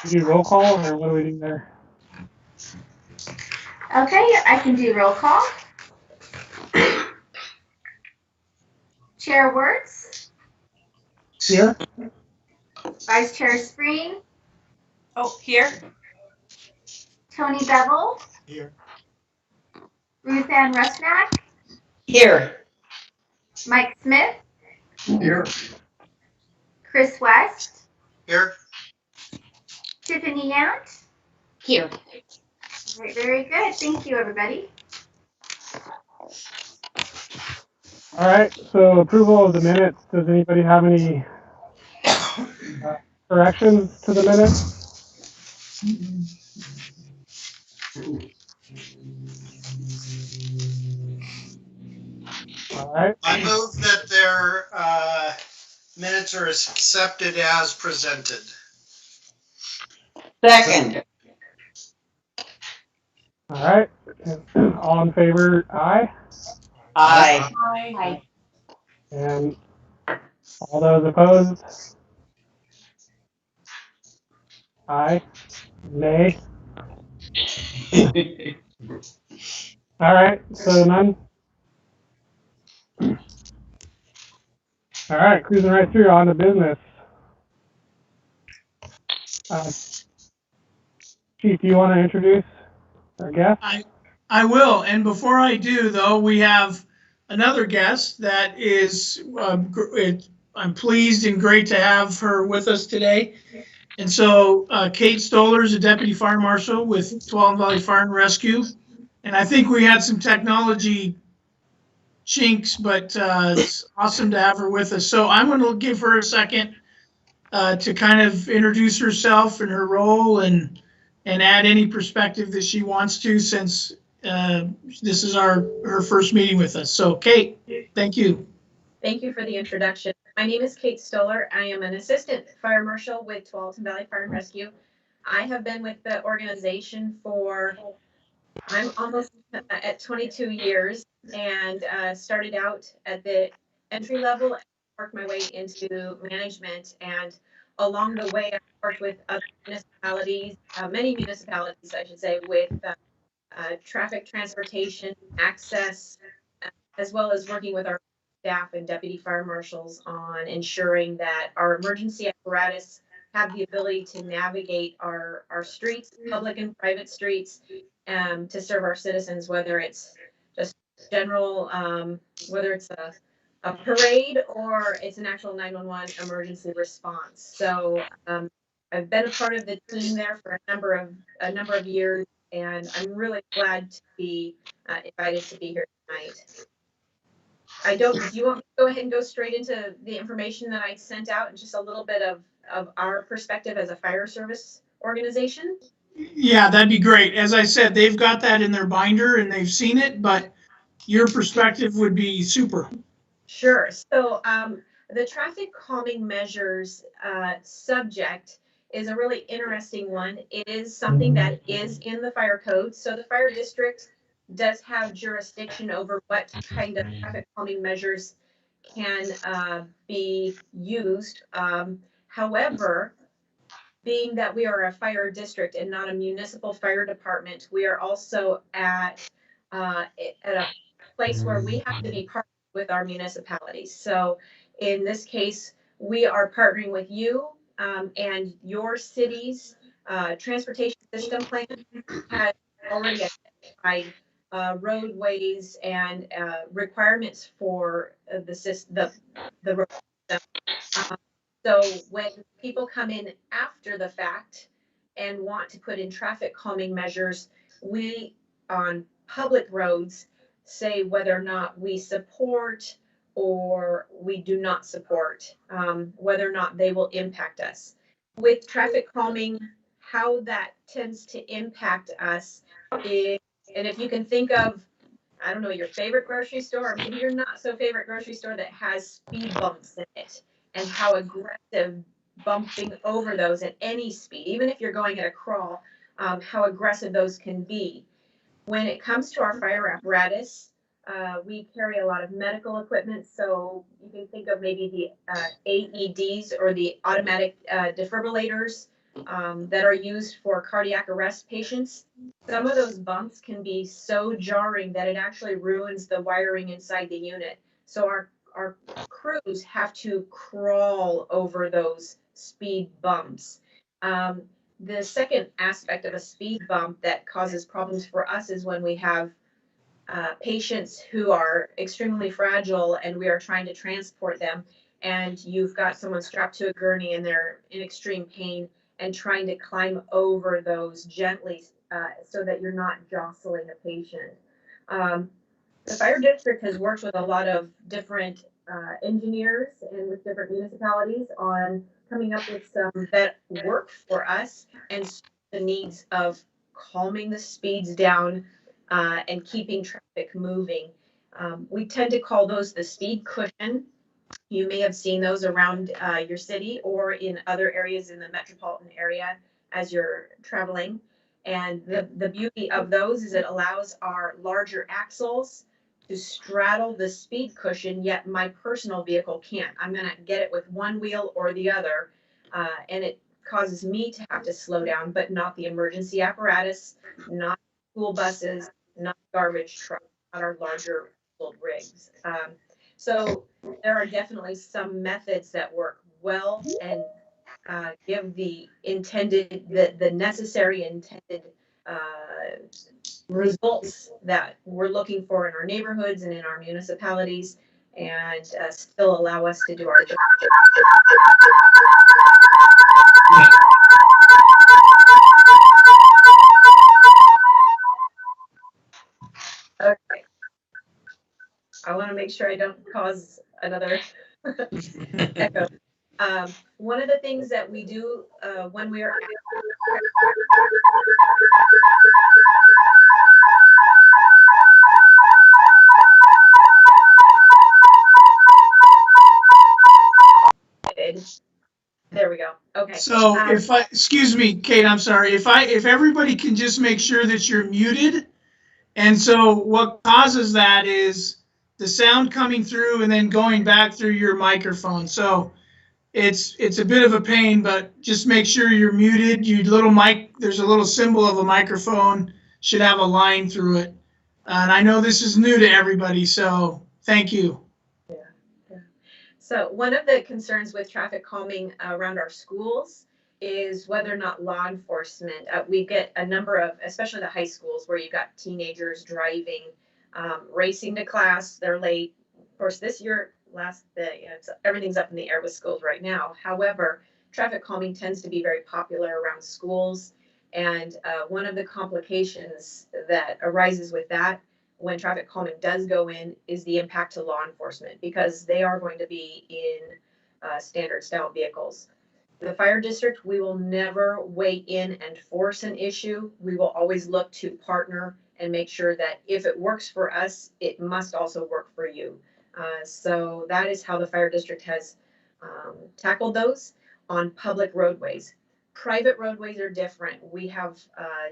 You do roll call, or what do we do there? Okay, I can do roll call. Chair Wertz, Here? Vice Chair Spring, Oh, here. Tony Bevel, Here. Ruth Ann Rusnak, Here. Mike Smith, Here. Chris West, Here. Tiffany Yant. Here. All right, very good. Thank you, everybody. All right, so approval of the minutes. Does anybody have any corrections to the minutes? All right. I move that their minutes are accepted as presented. Second. All right. All in favor, aye. Aye. Aye. And all those opposed, aye. Nay. All right, so none. All right, cruising right through on to business. Chief, do you want to introduce our guest? I will. And before I do, though, we have another guest that is, I'm pleased and great to have her with us today. And so Kate Stoller is a deputy fire marshal with Tualatin Valley Fire and Rescue. And I think we had some technology chinks, but it's awesome to have her with us. So I'm going to give her a second to kind of introduce herself and her role and add any perspective that she wants to, since this is her first meeting with us. So Kate, thank you. Thank you for the introduction. My name is Kate Stoller. I am an assistant fire marshal with Tualatin Valley Fire and Rescue. I have been with the organization I'm almost at 22 years, and started out at the entry level and worked my way into management. And along the way, I worked with other municipalities, many municipalities, I should say, with traffic transportation, access, as well as working with our staff and deputy fire marshals on ensuring that our emergency apparatus have the ability to navigate our streets, public and private streets, to serve our citizens, whether it's just general, whether it's a parade or it's an actual 911 emergency response. So I've been a part of the team there for a number of years, and I'm really glad to be invited to be here tonight. Do you want me to go ahead and go straight into the information that I sent out and just a little bit of our perspective as a fire service organization? Yeah, that'd be great. As I said, they've got that in their binder and they've seen it, but your perspective would be super. Sure. So the traffic calming measures subject is a really interesting one. It is something that is in the fire code. So the fire district does have jurisdiction over what kind of traffic calming measures can be used. However, being that we are a fire district and not a municipal fire department, we are also at a place where we have to be partnered with our municipalities. So in this case, we are partnering with you, and your city's transportation system plan has already identified roadways and requirements for the road system. So when people come in after the fact and want to put in traffic calming measures, we on public roads say whether or not we support or we do not support, whether or not they will impact us. With traffic calming, how that tends to impact us is, and if you can think of, I don't know, your favorite grocery store, or maybe your not so favorite grocery store that has speed bumps in it, and how aggressive bumping over those at any speed, even if you're going at a crawl, how aggressive those can be. When it comes to our fire apparatus, we carry a lot of medical equipment, so you can think of maybe the AEDs or the automatic defibrillators. that are used for cardiac arrest patients. Some of those bumps can be so jarring that it actually ruins the wiring inside the unit. So our crews have to crawl over those speed bumps. Um, the second aspect of a speed bump that causes problems for us is when we have patients who are extremely fragile and we are trying to transport them, and you've got someone strapped to a gurney and they're in extreme pain, and trying to climb over those gently so that you're not jostling a patient. Um, the fire district has worked with a lot of different engineers and with different municipalities on coming up with some that work for us and the needs of calming the speeds down and keeping traffic moving. We tend to call those the speed cushion. You may have seen those around your city or in other areas in the metropolitan area as you're traveling. And the beauty of those is it allows our larger axles to straddle the speed cushion, yet my personal vehicle can't. I'm going to get it with one wheel or the other, and it causes me to have to slow down, but not the emergency apparatus, not school buses, not garbage trucks, not our larger rigs. So there are definitely some methods that work well and give the necessary intended results that we're looking for in our neighborhoods and in our municipalities, and still allow us to do our job. Okay. I want to make sure I don't cause another echo. One of the things that we do when we are there we go. Okay. So excuse me, Kate, I'm sorry. If everybody can just make sure that you're muted. And so what causes that is the sound coming through and then going back through your microphone. So it's a bit of a pain, but just make sure you're muted. There's a little symbol of a microphone, should have a line through it. And I know this is new to everybody, so thank you. So one of the concerns with traffic calming around our schools is whether or not law enforcement, we get a number of, especially the high schools where you've got teenagers driving, racing to class, they're late. Of course, this year, everything's up in the air with schools right now. However, traffic calming tends to be very popular around schools. And one of the complications that arises with that when traffic calming does go in is the impact to law enforcement, because they are going to be in standard style vehicles. The fire district, we will never weigh in and force an issue. We will always look to partner and make sure that if it works for us, it must also work for you. So that is how the fire district has tackled those on public roadways. Private roadways are different. We have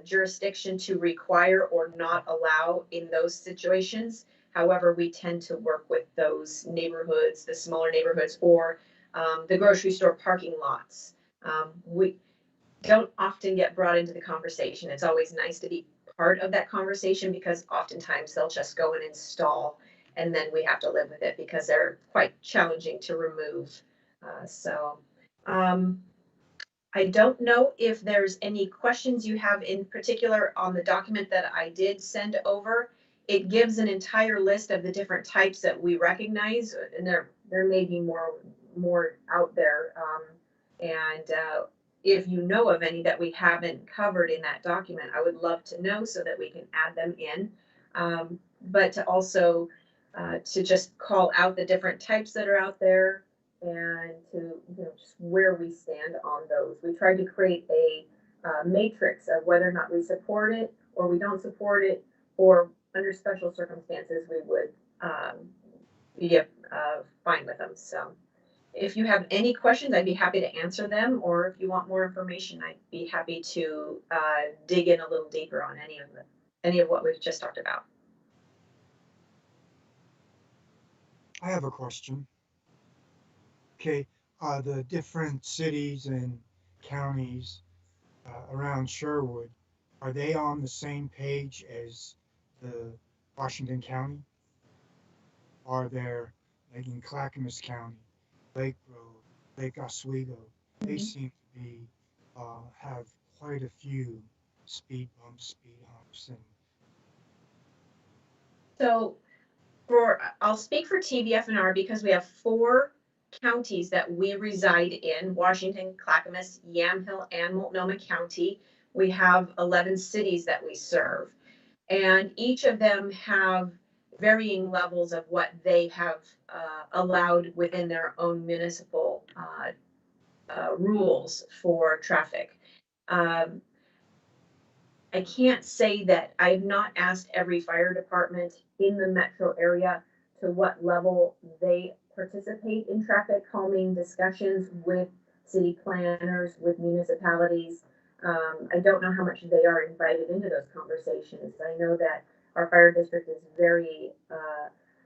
jurisdiction to require or not allow in those situations. However, we tend to work with those neighborhoods, the smaller neighborhoods, or the grocery store parking lots. We don't often get brought into the conversation. It's always nice to be part of that conversation because oftentimes they'll just go and install, and then we have to live with it because they're quite challenging to remove. I don't know if there's any questions you have in particular on the document that I did send over. It gives an entire list of the different types that we recognize, and there may be more out there. If you know of any that we haven't covered in that document, I would love to know so that we can add them in. But to also to just call out the different types that are out there, and to just where we stand on those. We tried to create a matrix of whether or not we support it or we don't support it, or under special circumstances we would be fine with them. So if you have any questions, I'd be happy to answer them, or if you want more information, I'd be happy to dig in a little deeper on any of what we've just talked about. I have a question. Okay, the different cities and counties around Sherwood, are they on the same page as the Washington County? Are there, like in Clackamas County, Lake Road, Lake Oswego, they seem to be, have quite a few speed bumps, speed humps, and So I'll speak for TVFNR because we have 4 counties that we reside in: Washington, Clackamas, Yamhill, and Multnomah County. We have 11 cities that we serve, and each of them have varying levels of what they have allowed within their own municipal rules for traffic. I can't say that I've not asked every fire department in the metro area to what level they participate in traffic calming discussions with city planners, with municipalities. I don't know how much they are invited into those conversations. I know that our fire district is very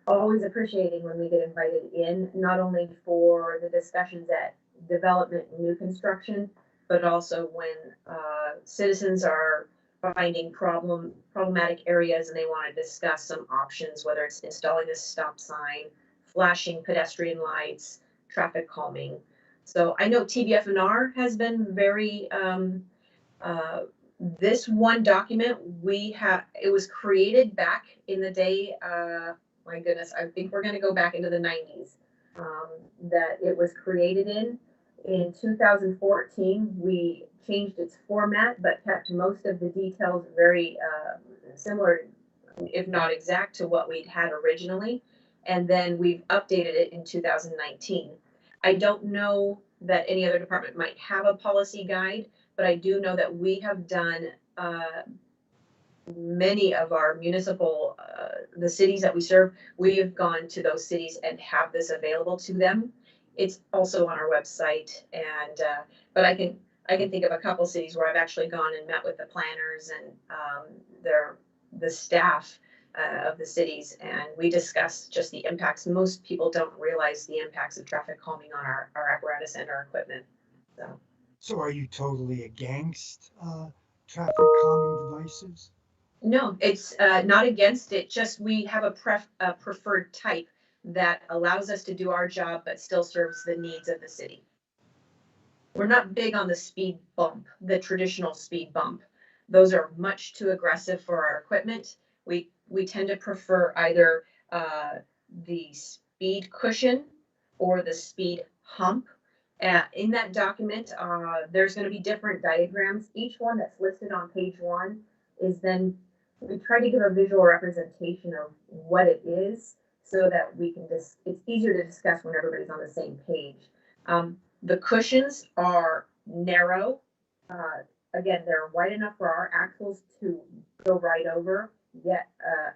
always appreciating when we get invited in, not only for the discussions at development and new construction, but also when citizens are finding problematic areas and they want to discuss some options, whether it's installing a stop sign, flashing pedestrian lights, traffic calming. So I know TBFNR has been very this one document it was created back in the day, my goodness, I think we're going to go back into the 90s, that it was created in 2014. We changed its format, but kept most of the details very similar, if not exact, to what we'd had originally. And then we've updated it in 2019. I don't know that any other department might have a policy guide, but I do know that we have done many of our municipal, the cities that we serve, we have gone to those cities and have this available to them. It's also on our website, and but I can think of a couple cities where I've actually gone and met with the planners and the staff of the cities, and we discussed just the impacts. Most people don't realize the impacts of traffic calming on our apparatus and our equipment. so are you totally against traffic calming devices? No, it's not against it. Just we have a preferred type that allows us to do our job, but still serves the needs of the city. We're not big on the speed bump, the traditional speed bump. Those are much too aggressive for our equipment. We tend to prefer either the speed cushion or the speed hump. In that document, there's going to be different diagrams. Each one that's listed on page 1 is then, we try to give a visual representation of what it is so that we can it's easier to discuss when everybody's on the same page. The cushions are narrow. Again, they're wide enough for our axles to go right over, yet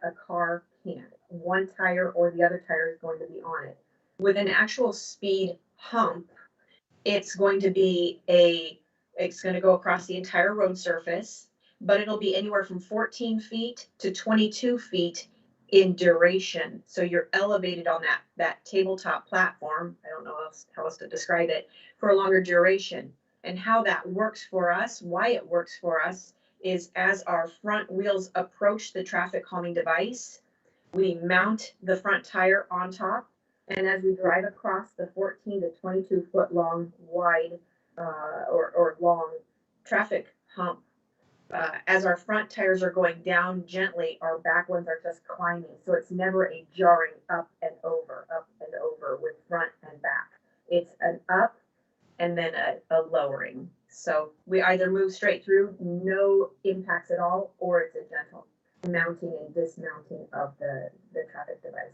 a car can't. One tire or the other tire is going to be on it. With an actual speed hump, it's going to go across the entire road surface, but it'll be anywhere from 14 feet to 22 feet in duration. So you're elevated on that tabletop platform. I don't know how else to describe it, for a longer duration. And how that works for us, why it works for us, is as our front wheels approach the traffic calming device, we mount the front tire on top. And as we drive across the 14 to 22 foot long wide or long traffic hump, as our front tires are going down gently, our back ones are just climbing. So it's never a jarring up and over with front and back. It's an up and then a lowering. So we either move straight through, no impacts at all, or it's a gentle mounting and dismounting of the traffic device.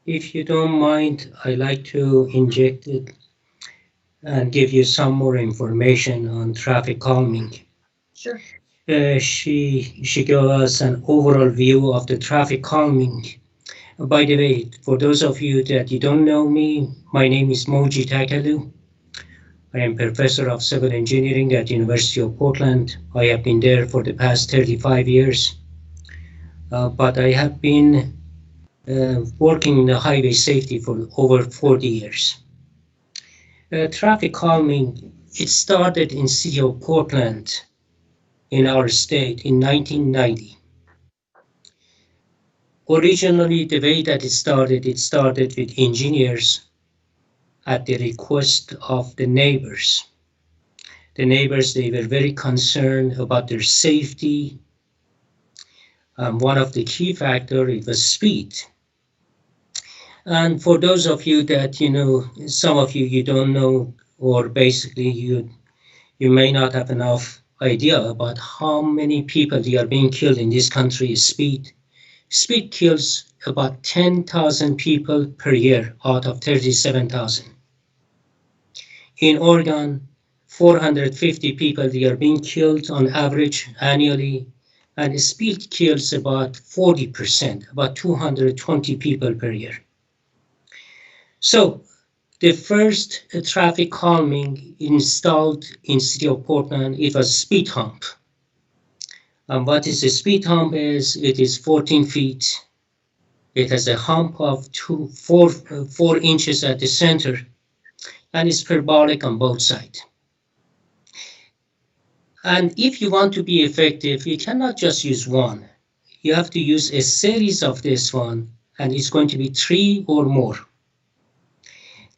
If you don't mind, I'd like to inject it and give you some more information on traffic calming. Sure. She gave us an overall view of the traffic calming. By the way, for those of you that you don't know me, my name is Moji Takalu. I am professor of civil engineering at University of Portland. I have been there for the past 35 years, but I have been working in the highway safety for over 40 years. Traffic calming, it started in city of Portland in our state in 1990. Originally, the way that it started with engineers at the request of the neighbors. The neighbors, they were very concerned about their safety. One of the key factors, it was speed. And for those of you that, some of you don't know, or basically you may not have enough idea about how many people they are being killed in this country is speed. Speed kills about 10,000 people per year out of 37,000. In Oregon, 450 people they are being killed on average annually, and speed kills about 40%, about 220 people per year. So the first traffic calming installed in city of Portland, it was speed hump. And what is a speed hump is, it is 14 feet. It has a hump of 4 inches at the center, and it's parabolic on both sides. And if you want to be effective, you cannot just use one. You have to use a series of this one, and it's going to be 3 or more.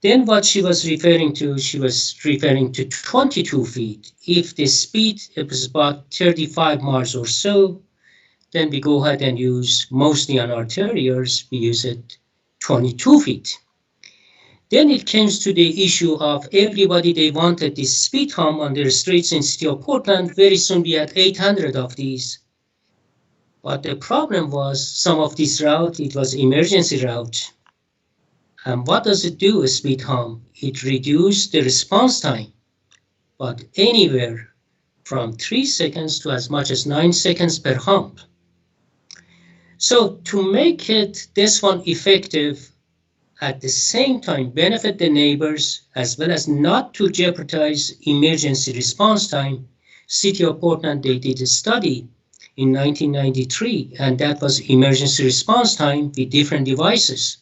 Then what she was referring to 22 feet. If the speed is about 35 miles or so, then we go ahead and use, mostly on arterials, we use it 22 feet. Then it comes to the issue of everybody, they wanted this speed hump on their streets in city of Portland. Very soon we had 800 of these. But the problem was some of this route, it was emergency route. And what does it do, a speed hump? It reduces the response time, but anywhere from 3 seconds to as much as 9 seconds per hump. So to make it, this one effective, at the same time benefit the neighbors, as well as not to jeopardize emergency response time, City of Portland, they did a study in 1993, and that was emergency response time with different devices.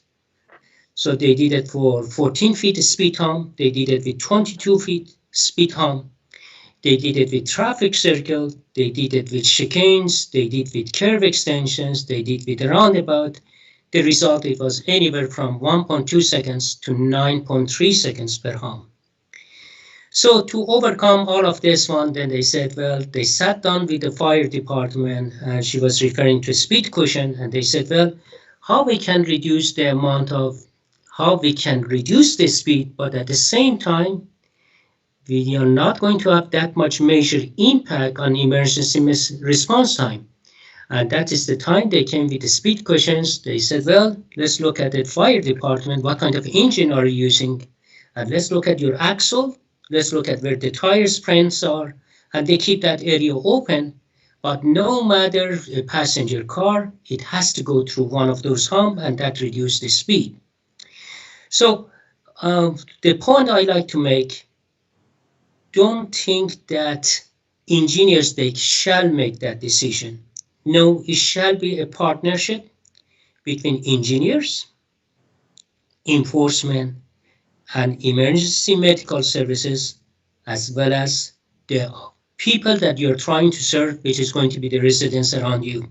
So they did it for 14 feet speed hump, they did it with 22 feet speed hump, they did it with traffic circle, they did it with chicanes, they did with curve extensions, they did with a roundabout. The result, it was anywhere from 1.2 seconds to 9.3 seconds per hump. So to overcome all of this one, then they said, well, they sat down with the fire department, and she was referring to speed cushion, and they said, well, how we can reduce the speed, but at the same time, we are not going to have that much major impact on emergency response time. And that is the time they came with the speed cushions. They said, well, let's look at the fire department. What kind of engine are you using? And let's look at your axle. Let's look at where the tires prints are. And they keep that area open. But no matter a passenger car, it has to go through one of those humps, and that reduces the speed. So the point I like to make, don't think that engineers, they shall make that decision. No, it shall be a partnership between engineers, enforcement, and emergency medical services, as well as the people that you're trying to serve, which is going to be the residents around you.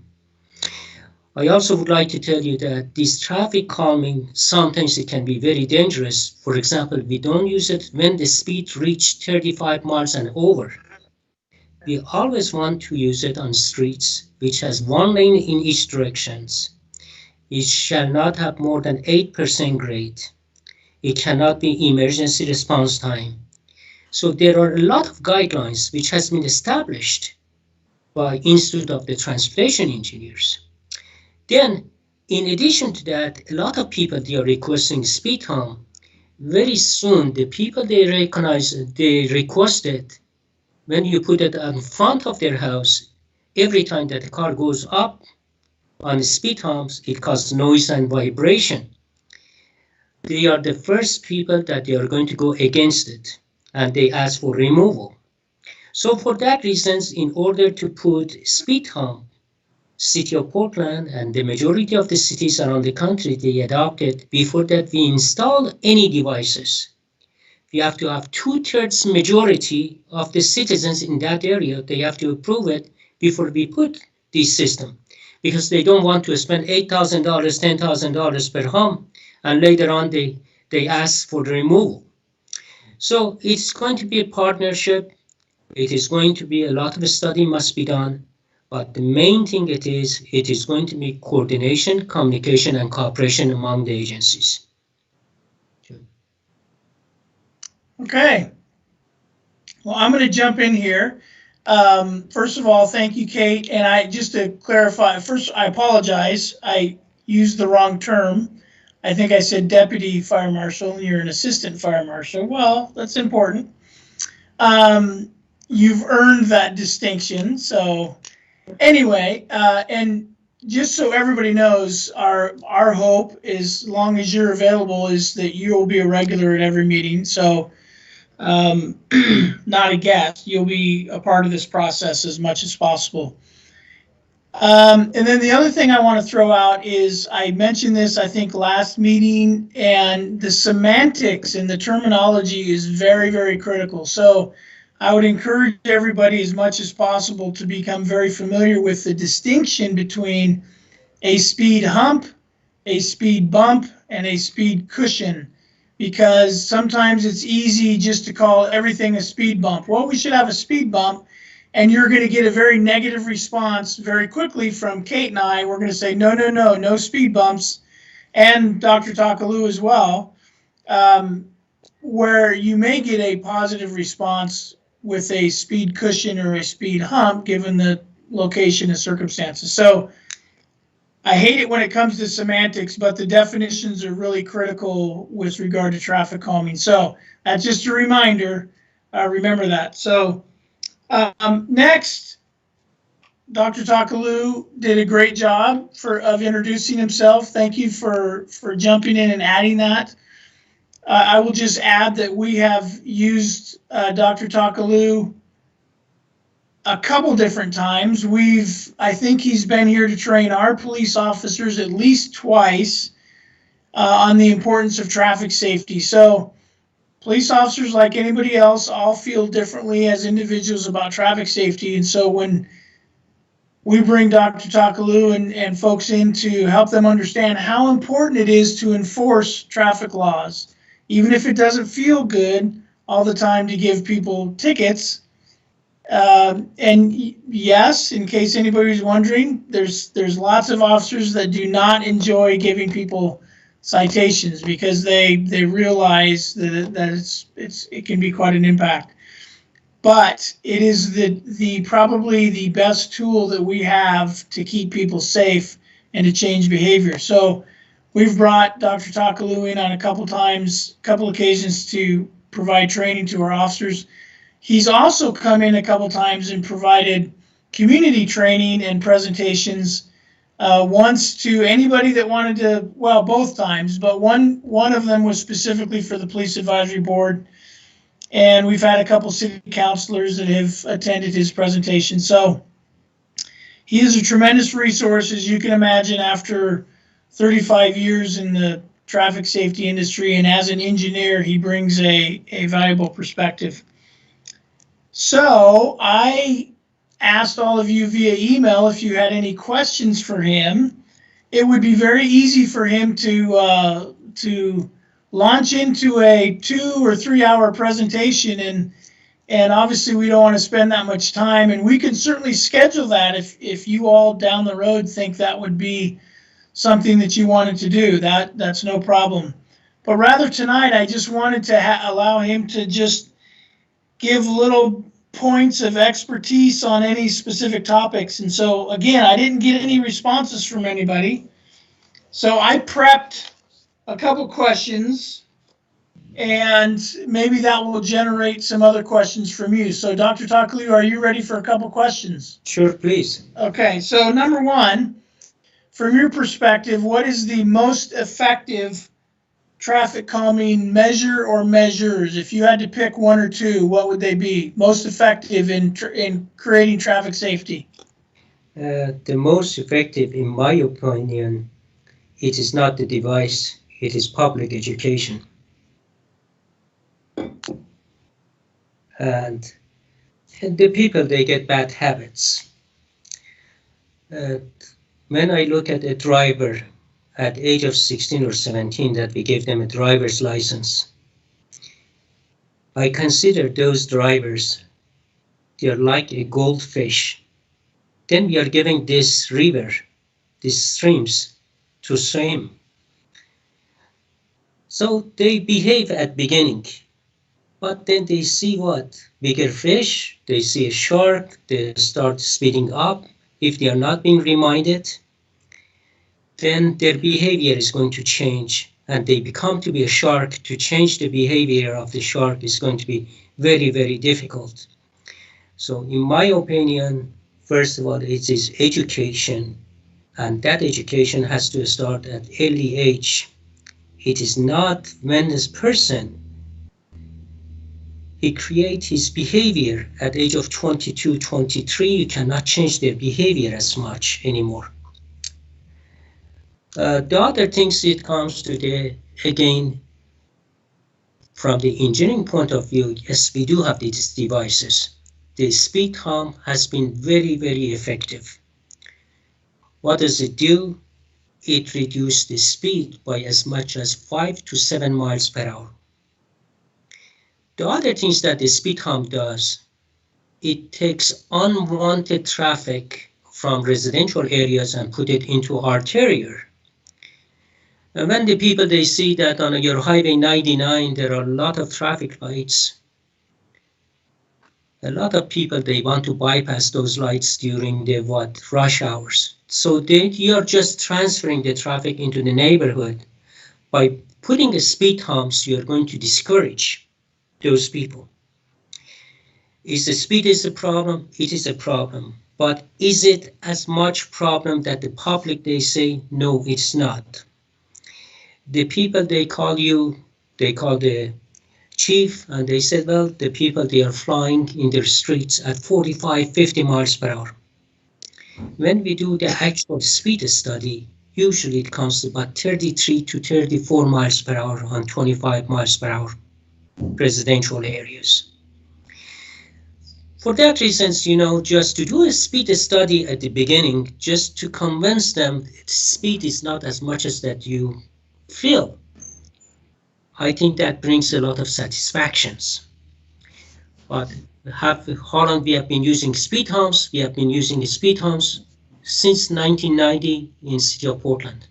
I also would like to tell you that this traffic calming, sometimes it can be very dangerous. For example, we don't use it when the speed reaches 35 miles and over. We always want to use it on streets which has one lane in each direction. It shall not have more than 8% grade. It cannot be emergency response time. So there are a lot of guidelines which has been established by Institute of the Transportation Engineers. Then, in addition to that, a lot of people, they are requesting speed hump. Very soon, the people they requested, when you put it in front of their house, every time that the car goes up on the speed humps, it causes noise and vibration. They are the first people that they are going to go against it, and they ask for removal. So for that reason, in order to put speed hump, City of Portland and the majority of the cities around the country, they adopted, before that we install any devices, you have to have 2/3 majority of the citizens in that area. They have to approve it before we put this system, because they don't want to spend $8,000, $10,000 per home, and later on they ask for the removal. So it's going to be a partnership. It is going to be a lot of study must be done, but the main thing it is going to be coordination, communication, and cooperation among the agencies. Okay. Well, I'm going to jump in here. First of all, thank you, Kate. And I just to clarify, first, I apologize. I used the wrong term. I think I said deputy fire marshal, and you're an assistant fire marshal. Well, that's important. You've earned that distinction. So anyway, and just so everybody knows, our hope, as long as you're available, is that you will be a regular at every meeting. So not a guest. You'll be a part of this process as much as possible. And then the other thing I want to throw out is, I mentioned this, I think, last meeting, and the semantics and the terminology is very, very critical. So I would encourage everybody as much as possible to become very familiar with the distinction between a speed hump, a speed bump, and a speed cushion, because sometimes it's easy just to call everything a speed bump. Well, we should have a speed bump, and you're going to get a very negative response very quickly from Kate and I. We're going to say, no, no, no, no speed bumps, and Dr. Takalu as well, where you may get a positive response with a speed cushion or a speed hump, given the location and circumstances. So I hate it when it comes to semantics, but the definitions are really critical with regard to traffic calming. So that's just a reminder. Remember that. So next, Dr. Takalu did a great job of introducing himself. Thank you for jumping in and adding that. I will just add that we have used Dr. Takalu a couple different times. I think he's been here to train our police officers at least twice on the importance of traffic safety. So police officers, like anybody else, all feel differently as individuals about traffic safety. And so when we bring Dr. Takalu and folks in to help them understand how important it is to enforce traffic laws, even if it doesn't feel good all the time to give people tickets. And yes, in case anybody's wondering, there's lots of officers that do not enjoy giving people citations because they realize that it can be quite an impact. But it is the probably the best tool that we have to keep people safe and to change behavior. So we've brought Dr. Takalu in on a couple occasions to provide training to our officers. He's also come in a couple times and provided community training and presentations, once to anybody that wanted to, well, both times, but one of them was specifically for the Police Advisory Board. And we've had a couple city councilors that have attended his presentation. So he is a tremendous resource, as you can imagine, after 35 years in the traffic safety industry. And as an engineer, he brings a valuable perspective. So I asked all of you via email if you had any questions for him. It would be very easy for him to launch into a 2 or 3 hour presentation, and obviously we don't want to spend that much time, and we can certainly schedule that if you all down the road think that would be something that you wanted to do. That's no problem. But rather tonight, I just wanted to allow him to just give little points of expertise on any specific topics. And so again, I didn't get any responses from anybody. So I prepped a couple questions, and maybe that will generate some other questions from you. So Dr. Takalu, are you ready for a couple questions? Sure, please. Okay, so number one, from your perspective, what is the most effective traffic calming measure or measures? If you had to pick one or two, what would they be most effective in creating traffic safety? The most effective, in my opinion, it is not the device, it is public education. and the people, they get bad habits. When I look at a driver at age of 16 or 17 that we gave them a driver's license, I consider those drivers, they're like a goldfish. Then we are giving this river, these streams, to swim. So they behave at beginning, but then they see what? Bigger fish, they see a shark, they start speeding up. If they are not being reminded, then their behavior is going to change, and they become to be a shark. To change the behavior of the shark is going to be very, very difficult. So in my opinion, first of all, it is education, and that education has to start at early age. It is not when this person, he creates his behavior at age of 22, 23, you cannot change their behavior as much anymore. The other things, it comes to again, from the engineering point of view, yes, we do have these devices. The speed hump has been very, very effective. What does it do? It reduces the speed by as much as 5 to 7 miles per hour. The other things that the speed hump does, it takes unwanted traffic from residential areas and put it into arterial. And when the people, they see that on your Highway 99, there are a lot of traffic lights, a lot of people, they want to bypass those lights during the rush hours. So you are just transferring the traffic into the neighborhood. By putting a speed humps, you are going to discourage those people. Is the speed a problem? It is a problem. But is it as much problem that the public, they say? No, it's not. The people, they call the chief, and they said, well, the people, they are flying in their streets at 45, 50 miles per hour. When we do the actual speed study, usually it comes to about 33 to 34 miles per hour on 25 miles per hour residential areas. For that reason, just to do a speed study at the beginning, just to convince them that speed is not as much as that you feel, I think that brings a lot of satisfactions. But how long we have been using speed humps? We have been using speed humps since 1990 in city of Portland.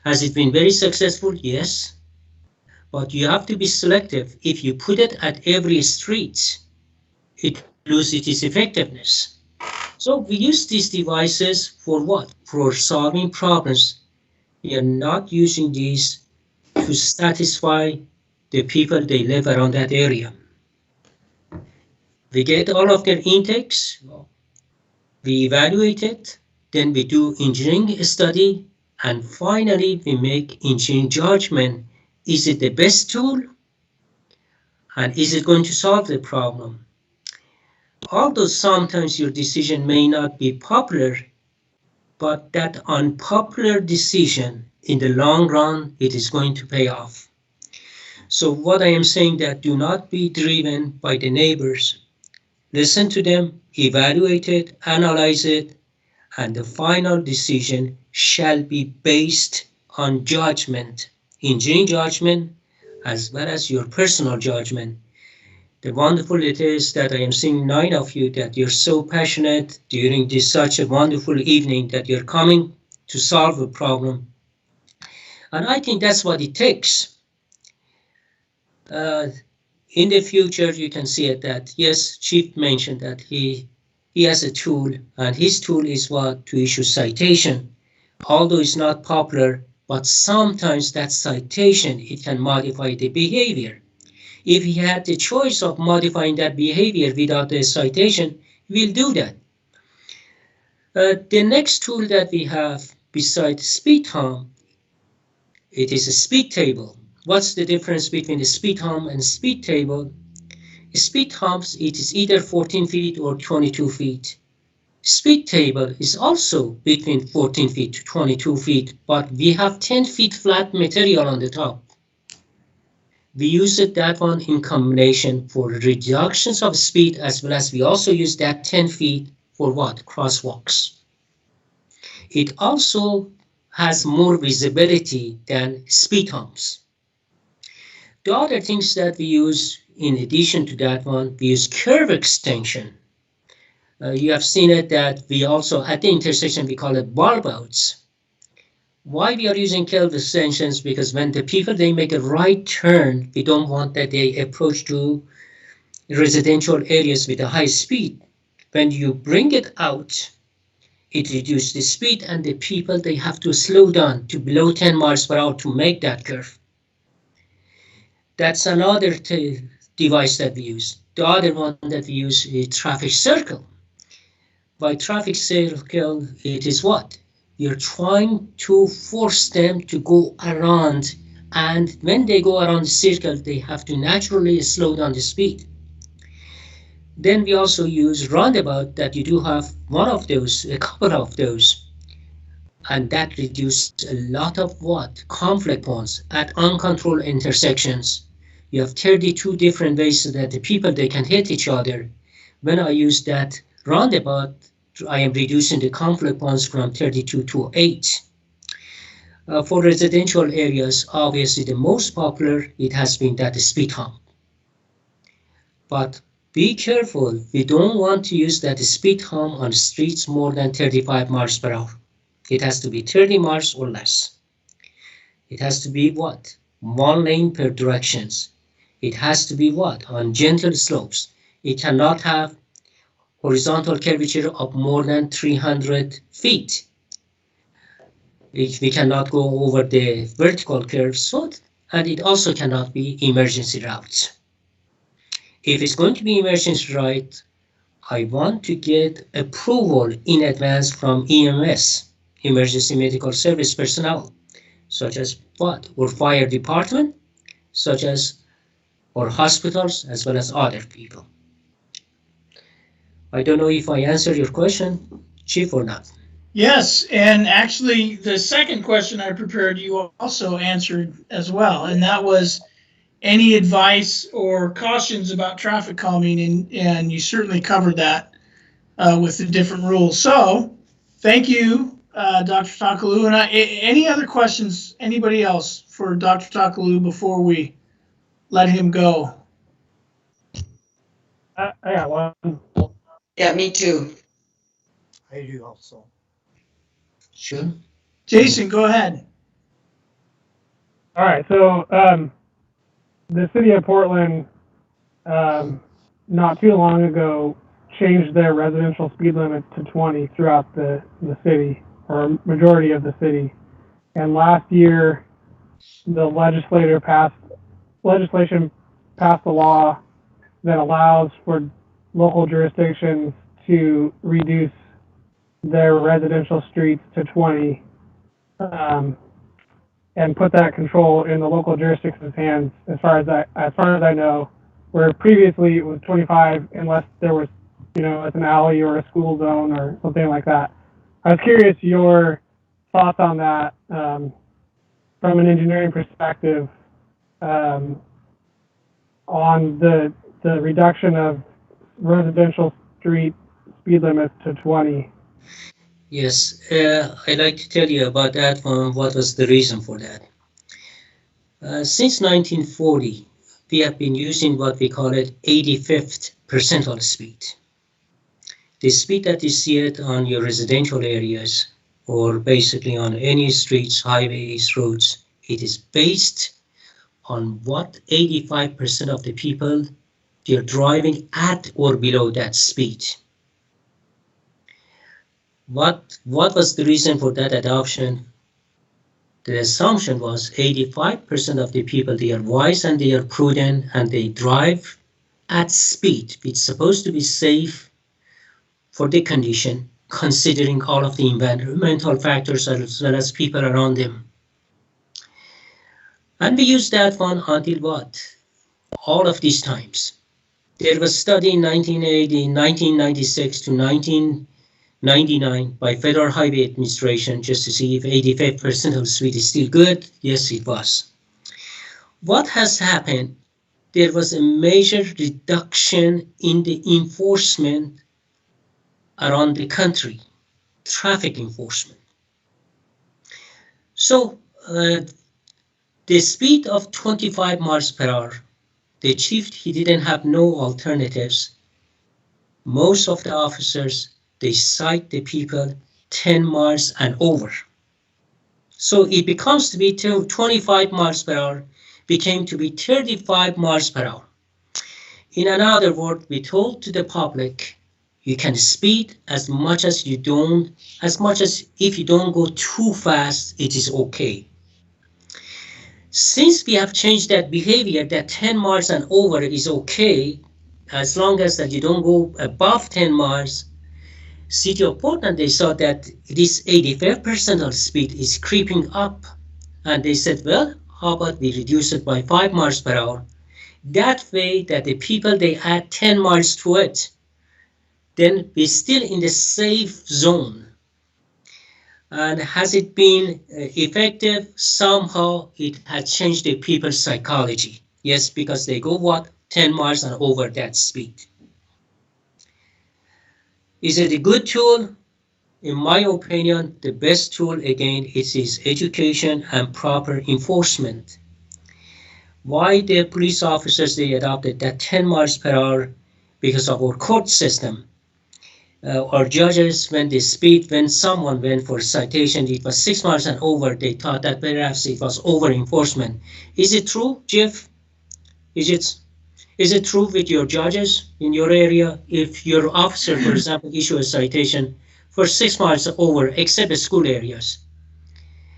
Has it been very successful? Yes. But you have to be selective. If you put it at every street, it loses its effectiveness. So we use these devices for what? For solving problems. We are not using these to satisfy the people, they live around that area. We get all of their intakes, we evaluate it, then we do engineering study, and finally we make engineering judgment. Is it the best tool? And is it going to solve the problem? Although sometimes your decision may not be popular, but that unpopular decision, in the long run, it is going to pay off. So what I am saying, that do not be driven by the neighbors. Listen to them, evaluate it, analyze it, and the final decision shall be based on judgment, engineering judgment, as well as your personal judgment. The wonderful it is that I am seeing 9 of you, that you're so passionate during this such a wonderful evening, that you're coming to solve a problem. And I think that's what it takes. In the future, you can see it that, yes, Chief mentioned that he has a tool, and his tool is what? To issue citation. Although it's not popular, but sometimes that citation, it can modify the behavior. If he had the choice of modifying that behavior without the citation, we'll do that. The next tool that we have besides speed hump, it is a speed table. What's the difference between the speed hump and speed table? Speed humps, it is either 14 feet or 22 feet. Speed table is also between 14 feet to 22 feet, but we have 10 feet flat material on the top. We use that one in combination for reductions of speed, as well as we also use that 10 feet for what? Crosswalks. It also has more visibility than speed humps. The other things that we use in addition to that one, we use curve extension. You have seen it that we also, at the intersection, we call it bulb outs. Why we are using curve extensions? Because when the people, they make a right turn, we don't want that they approach to residential areas with a high speed. When you bring it out, it reduces the speed, and the people, they have to slow down to below 10 miles per hour to make that curve. That's another device that we use. The other one that we use is traffic circle. By traffic circle, it is what? You're trying to force them to go around, and when they go around the circle, they have to naturally slow down the speed. Then we also use roundabout, that you do have one of those, a couple of those, and that reduces a lot of what? Conflict points at uncontrolled intersections. You have 32 different ways so that the people, they can hit each other. When I use that roundabout, I am reducing the conflict points from 32 to 8. For residential areas, obviously the most popular, it has been that speed hump. But be careful, we don't want to use that speed hump on streets more than 35 miles per hour. It has to be 30 miles or less. It has to be what? One lane per directions. It has to be what? On gentle slopes. It cannot have horizontal curvature of more than 300 feet. We cannot go over the vertical curves, and it also cannot be emergency routes. If it's going to be emergency route, I want to get approval in advance from EMS, emergency medical service personnel, such as what? Or fire department, such as or hospitals, as well as other people. I don't know if I answered your question, Chief, or not. Yes, and actually the second question I prepared you also answered as well, and that was any advice or cautions about traffic calming, and you certainly covered that with the different rules. So thank you, Dr. Takalu. And any other questions, anybody else for Dr. Takalu before we let him go? I got one. Yeah, me too. I do also. Sure. Jason, go ahead. All right. So the city of Portland, not too long ago, changed their residential speed limit to 20 throughout the city, or majority of the city. And last year, the legislation passed a law that allows for local jurisdictions to reduce their residential streets to 20, and put that control in the local jurisdiction's hands. As far as I know, where previously it was 25 unless there was, it's an alley or a school zone or something like that. I was curious your thoughts on that from an engineering perspective, on the reduction of residential street speed limits to 20. Yes, I'd like to tell you about that one. What was the reason for that? Since 1940, we have been using what we call it 85th percentile speed. The speed that you see it on your residential areas, or basically on any streets, highways, roads, it is based on what 85% of the people, they're driving at or below that speed. What was the reason for that adoption? The assumption was 85% of the people, they are wise and they are prudent and they drive at speed. It's supposed to be safe for the condition, considering all of the environmental factors as well as people around them. And we used that one until what? All of these times. There was a study in 1980, 1996 to 1999 by Federal Highway Administration just to see if 85% of the speed is still good. Yes, it was. What has happened? There was a major reduction in the enforcement around the country, traffic enforcement. So the speed of 25 miles per hour, the chief, he didn't have no alternatives. Most of the officers, they cite the people 10 miles and over. So it becomes to be 25 miles per hour, became to be 35 miles per hour. In another word, we told to the public, you can speed as much as you don't, as much as if you don't go too fast, it is okay. Since we have changed that behavior, that 10 miles and over is okay, as long as that you don't go above 10 miles, City of Portland, they saw that this 85% of speed is creeping up. And they said, well, how about we reduce it by 5 miles per hour? That way that the people, they add 10 miles to it, then we're still in the safe zone. And has it been effective? Somehow it has changed the people's psychology. Yes, because they go what? 10 miles and over that speed. Is it a good tool? In my opinion, the best tool again is education and proper enforcement. Why the police officers, they adopted that 10 miles per hour? Because of our court system. Our judges, when they speed, when someone went for a citation, it was 6 miles and over, they thought that perhaps it was over enforcement. Is it true, Jeff? Is it true with your judges in your area? If your officer, for example, issue a citation for 6 miles over, except the school areas?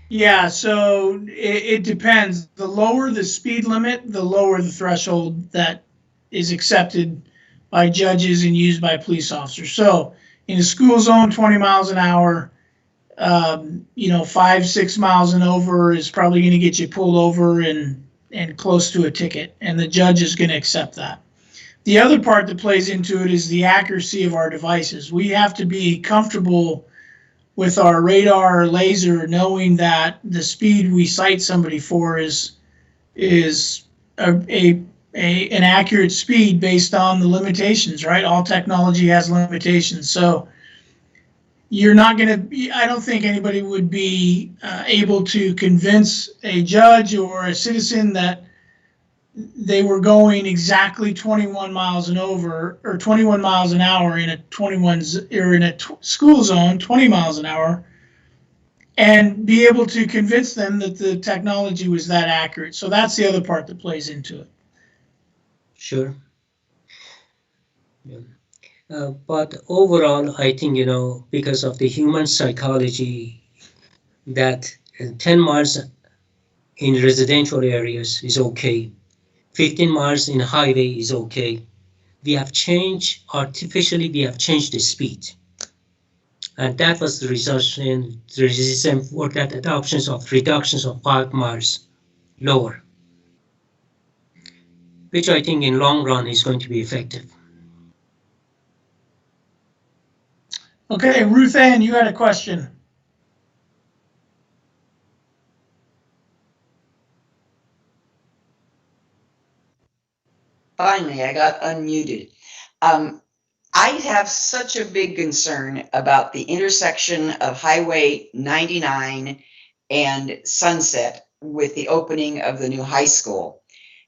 Yeah, so it depends. The lower the speed limit, the lower the threshold that is accepted by judges and used by police officers. So in a school zone, 20 miles an hour, 5, 6 miles and over is probably going to get you pulled over and close to a ticket, and the judge is going to accept that. The other part that plays into it is the accuracy of our devices. We have to be comfortable with our radar or laser, knowing that the speed we cite somebody for is an accurate speed based on the limitations, right? All technology has limitations. So you're not going to be, I don't think anybody would be able to convince a judge or a citizen that they were going exactly 21 miles and over, or 21 miles an hour in a school zone, 20 miles an hour, and be able to convince them that the technology was that accurate. So that's the other part that plays into it. Sure. Yeah. But overall, I think, because of the human psychology, that 10 miles in residential areas is okay. 15 miles in highway is okay. We have changed, artificially, we have changed the speed. And that was the reason for that adoptions of reductions of 5 miles lower, which I think in long run is going to be effective. Okay, Ruth Ann, you had a question. Finally, I got unmuted. I have such a big concern about the intersection of Highway 99 and Sunset with the opening of the new high school.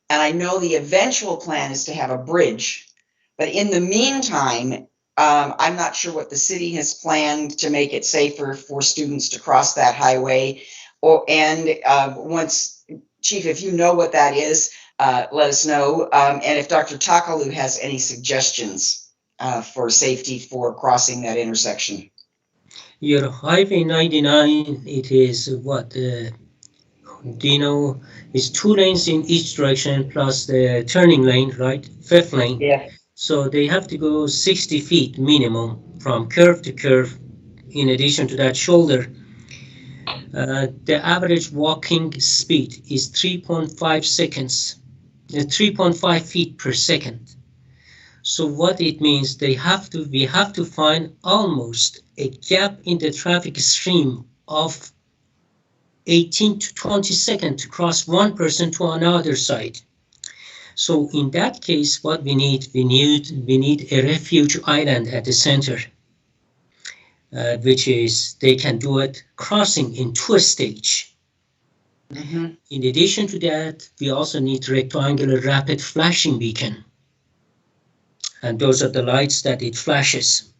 And I know the eventual plan is to have a bridge, but in the meantime, I'm not sure what the city has planned to make it safer for students to cross that highway. Once, Chief, if you know what that is, let us know. And if Dr. Takalu has any suggestions for safety for crossing that intersection. Your Highway 99, it is what? Do you know? It's 2 lanes in each direction plus the turning lane, right? 5th lane. Yeah. So they have to go 60 feet minimum from curve to curve. In addition to that shoulder, the average walking speed is 3.5 seconds, 3.5 feet per second. So what it means, we have to find almost a gap in the traffic stream of 18 to 20 seconds to cross one person to another side. So in that case, what we need a refuge island at the center, which is they can do it crossing in two stage. Mhm. In addition to that, we also need rectangular rapid flashing beacon. And those are the lights that it flashes.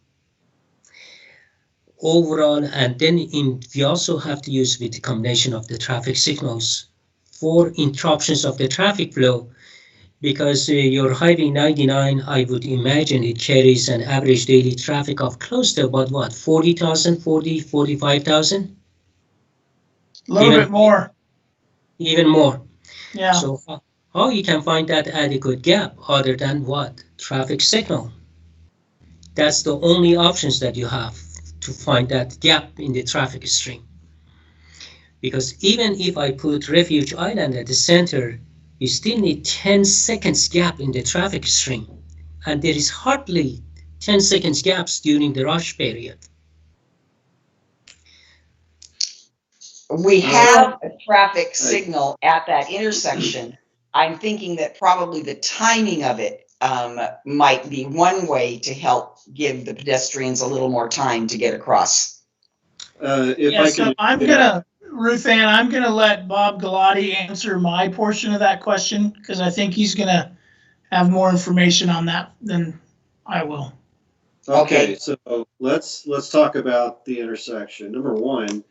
Overall, and then we also have to use with the combination of the traffic signals for interruptions of the traffic flow, because your Highway 99, I would imagine it carries an average daily traffic of close to about what, 40,000, 45,000? A little Even bit more. even more. Yeah. So how you can find that adequate gap other than what? Traffic signal. That's the only options that you have to find that gap in the traffic stream. Because even if I put Refuge Island at the center, you still need 10 seconds gap in the traffic stream. And there is hardly 10 seconds gaps during the rush period. We have a traffic signal at that intersection. I'm thinking that probably the timing of it might be one way to help give the pedestrians a little more time to get across. So I'm gonna, Ruth Ann, I'm gonna let Bob Galati answer my portion of that question, because I think he's gonna have more information on that than I will. Okay. So let's talk about the intersection. Number one,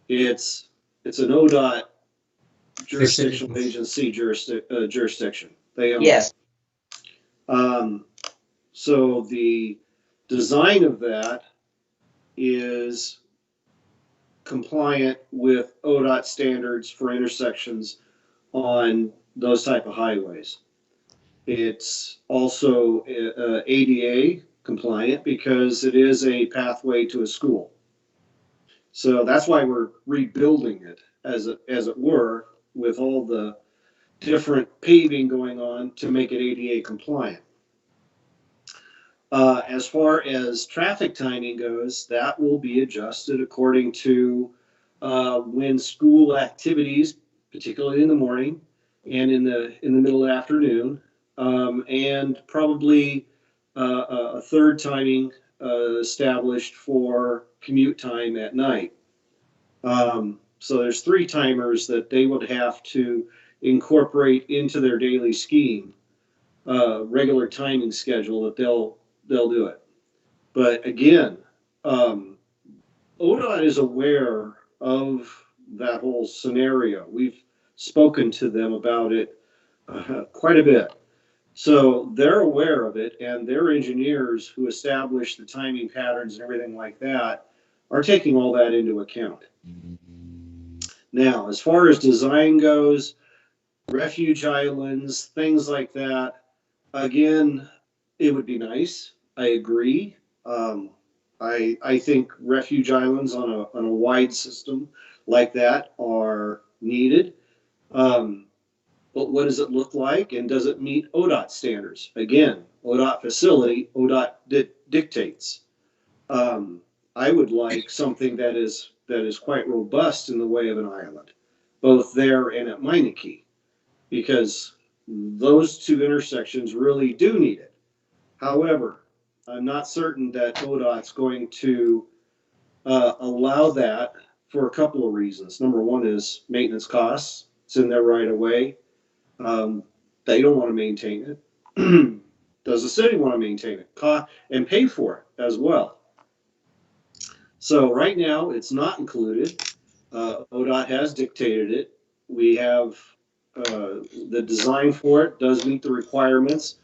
it's an ODOT jurisdictional agency jurisdiction. They own it. Yes. So the design of that is compliant with ODOT standards for intersections on those type of highways. It's also ADA compliant because it is a pathway to a school. So that's why we're rebuilding it, as it were, with all the different paving going on to make it ADA compliant. As far as traffic timing goes, that will be adjusted according to when school activities, particularly in the morning and in the middle of the afternoon, and probably a third timing established for commute time at night. So there's three timers that they would have to incorporate into their daily scheme, regular timing schedule that they'll do it. But again, ODOT is aware of that whole scenario. We've spoken to them about it quite a bit. So they're aware of it, and their engineers who establish the timing patterns and everything like that are taking all that into account. Now, as far as design goes, refuge islands, things like that, again, it would be nice. I agree. I think refuge islands on a wide system like that are needed. But what does it look like, and does it meet ODOT standards? Again, ODOT facility, ODOT dictates. I would like something that is quite robust in the way of an island, both there and at Meineke, because those two intersections really do need it. However, I'm not certain that ODOT's going to allow that for a couple of reasons. Number one is maintenance costs. It's in there right away. They don't want to maintain it. Does the city want to maintain it and pay for it as well? So right now it's not included. ODOT has dictated it. We have the design for it does meet the requirements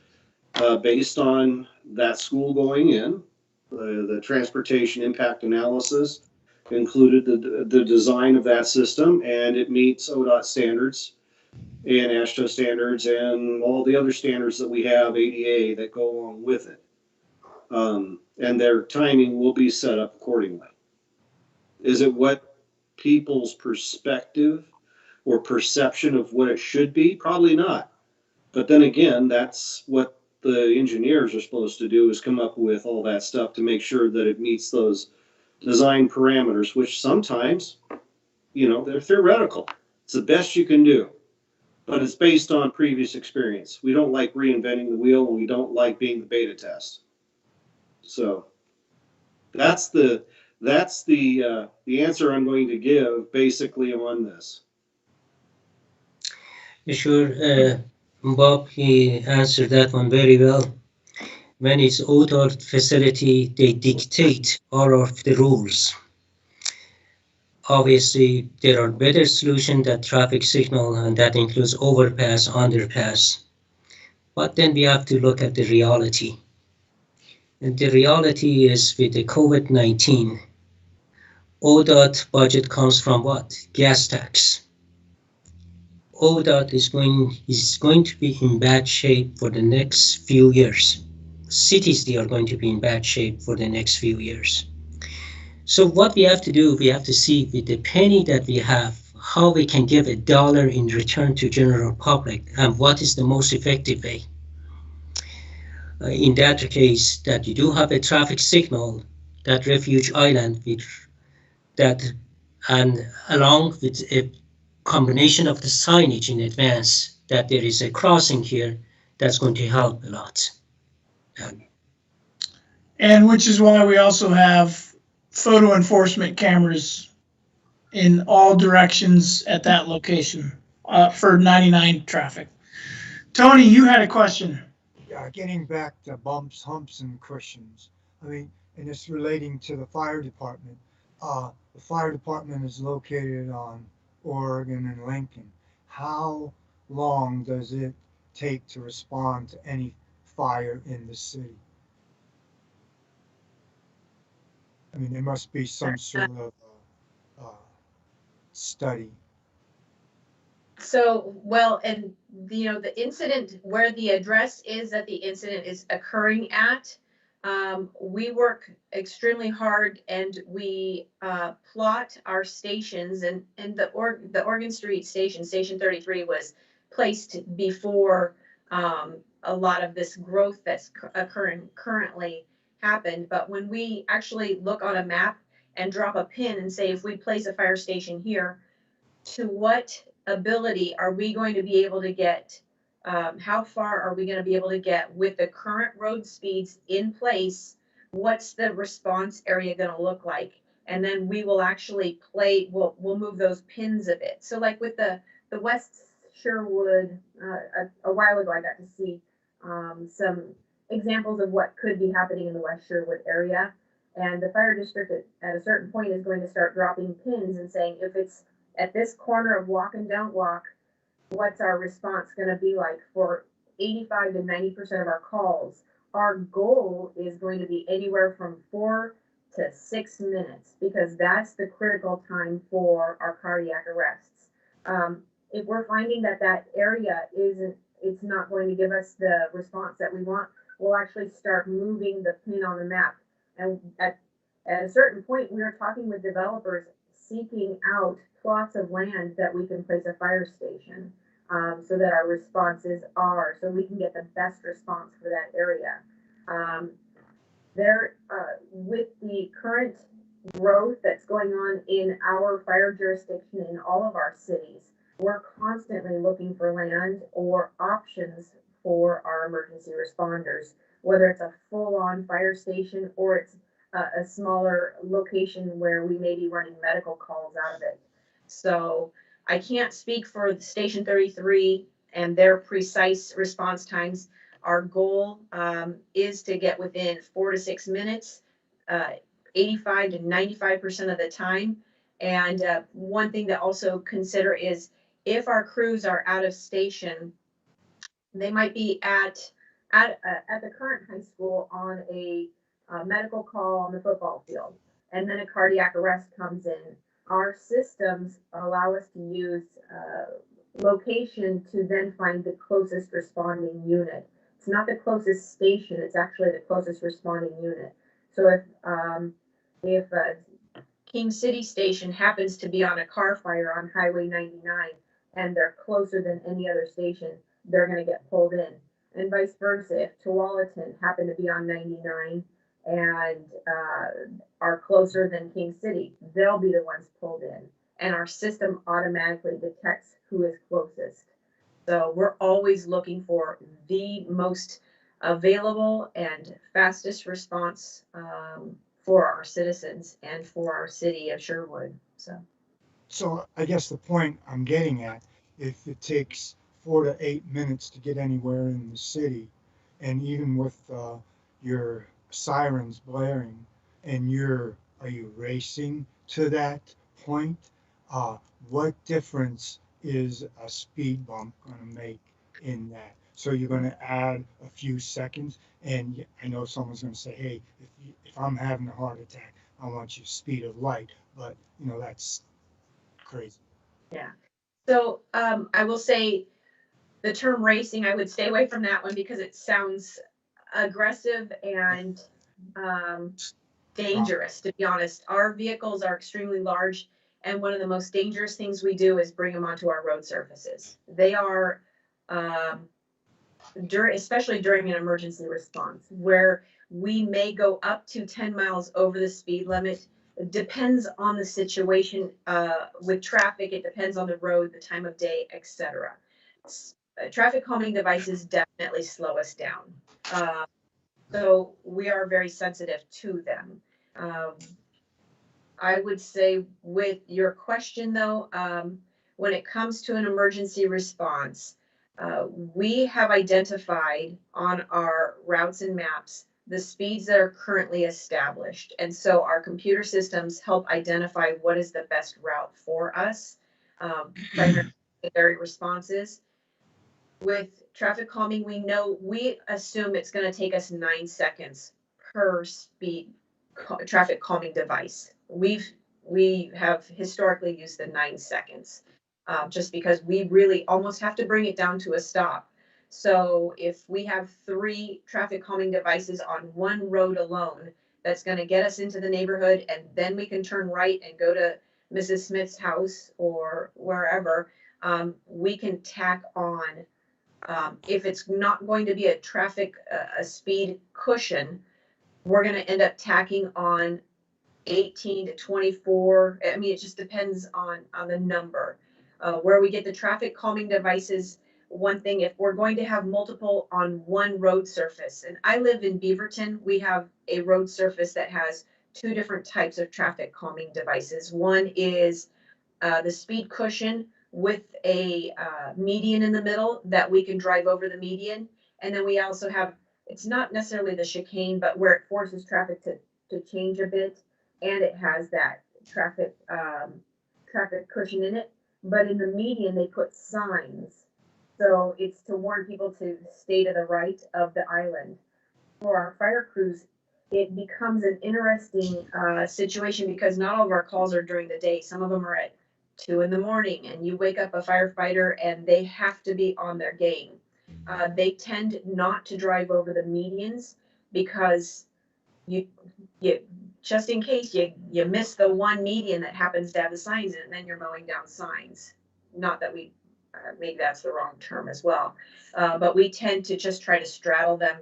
based on that school going in. The transportation impact analysis included the design of that system, and it meets ODOT standards and AASHTO standards and all the other standards that we have, ADA, that go along with it. And their timing will be set up accordingly. Is it what people's perspective or perception of what it should be? Probably not. But then again, that's what the engineers are supposed to do, is come up with all that stuff to make sure that it meets those design parameters, which sometimes, they're theoretical. It's the best you can do, but it's based on previous experience. We don't like reinventing the wheel, and we don't like being the beta test. So that's the answer I'm going to give basically on this. Sure, Bob, he answered that one very well. When it's outdoor facility, they dictate all of the rules. Obviously, there are better solutions than traffic signal, and that includes overpass, underpass. But then we have to look at the reality. And the reality is with the COVID-19, ODOT budget comes from what? Gas tax. ODOT is going to be in bad shape for the next few years. Cities, they are going to be in bad shape for the next few years. So what we have to do, we have to see with the penny that we have, how we can give $1 in return to general public, and what is the most effective way. In that case, that you do have a traffic signal, that refuge island, and along with a combination of the signage in advance, that there is a crossing here, that's going to help a lot. And which is why we also have photo enforcement cameras in all directions at that location for 99 traffic. Tony, you had a question. Getting back to bumps, humps, and cushions. I mean, and it's relating to the fire department. The fire department is located on Oregon and Lincoln. How long does it take to respond to any fire in the city? I mean, there must be some sort of study. So, well, and the incident where the address is that the incident is occurring at, we work extremely hard and we plot our stations, and the Oregon Street station, Station 33, was placed before a lot of this growth that's occurring currently happened. But when we actually look on a map and drop a pin and say, if we place a fire station here, to what ability are we going to be able to get? How far are we going to be able to get with the current road speeds in place? What's the response area going to look like? And then we will actually we'll move those pins a bit. So like with the West Sherwood, a while ago, I got to see some examples of what could be happening in the West Sherwood area. And the fire district at a certain point is going to start dropping pins and saying, if it's at this corner of walk and don't walk, what's our response going to be like for 85 to 90% of our calls? Our goal is going to be anywhere from 4 to 6 minutes, because that's the critical time for our cardiac arrests. If we're finding that area it's not going to give us the response that we want, we'll actually start moving the pin on the map. And at a certain point, we are talking with developers seeking out plots of land that we can place a fire station, so that our responses so we can get the best response for that area. With the current growth that's going on in our fire jurisdiction in all of our cities, we're constantly looking for land or options for our emergency responders, whether it's a full-on fire station or it's a smaller location where we may be running medical calls out of it. So I can't speak for Station 33 and their precise response times. Our goal is to get within 4 to 6 minutes, 85 to 95% of the time. And one thing to also consider is if our crews are out of station, they might be at the current high school on a medical call on the football field, and then a cardiac arrest comes in. Our systems allow us to use location to then find the closest responding unit. It's not the closest station, it's actually the closest responding unit. So if King City Station happens to be on a car fire on Highway 99 and they're closer than any other station, they're going to get pulled in. And vice versa, if Tualatin happened to be on 99 and are closer than King City, they'll be the ones pulled in. and our system automatically detects who is closest. So we're always looking for the most available and fastest response for our citizens and for our city of Sherwood. So I guess the point I'm getting at, if it takes 4 to 8 minutes to get anywhere in the city, and even with your sirens blaring, and are you racing to that point? Uh, what difference is a speed bump going to make in that? So you're going to add a few seconds, and I know someone's going to say, "Hey, if I'm having a heart attack, I want you speed of light," but that's crazy. Yeah. So I will say the term racing, I would stay away from that one because it sounds aggressive and dangerous, to be honest. Our vehicles are extremely large, and one of the most dangerous things we do is bring them onto our road surfaces. They are, especially during an emergency response, where we may go up to 10 miles over the speed limit. It depends on the situation with traffic. It depends on the road, the time of day, etc. Traffic calming devices definitely slow us down. So we are very sensitive to them. I would say with your question though, when it comes to an emergency response, we have identified on our routes and maps the speeds that are currently established. And so our computer systems help identify what is the best route for us, primary responses. With traffic calming, we assume it's going to take us 9 seconds per speed traffic calming device. We have historically used the 9 seconds just because we really almost have to bring it down to a stop. So if we have 3 traffic calming devices on one road alone, that's going to get us into the neighborhood, and then we can turn right and go to Mrs. Smith's house or wherever. We can tack on. If it's not going to be a speed cushion, we're going to end up tacking on 18 to 24. I mean, it just depends on the number. Where we get the traffic calming devices, one thing, if we're going to have multiple on one road surface, and I live in Beaverton, we have a road surface that has 2 different types of traffic calming devices. One is the speed cushion with a median in the middle that we can drive over the median. And then we also have, it's not necessarily the chicane, but where it forces traffic to change a bit. And it has that traffic cushion in it. But in the median, they put signs. So it's to warn people to stay to the right of the island. For our fire crews, it becomes an interesting situation because not all of our calls are during the day. Some of them are at 2 in the morning, and you wake up a firefighter and they have to be on their game. They tend not to drive over the medians because you just in case you miss the one median that happens to have the signs in it, and then you're mowing down signs. Not that we maybe that's the wrong term as well, but we tend to just try to straddle them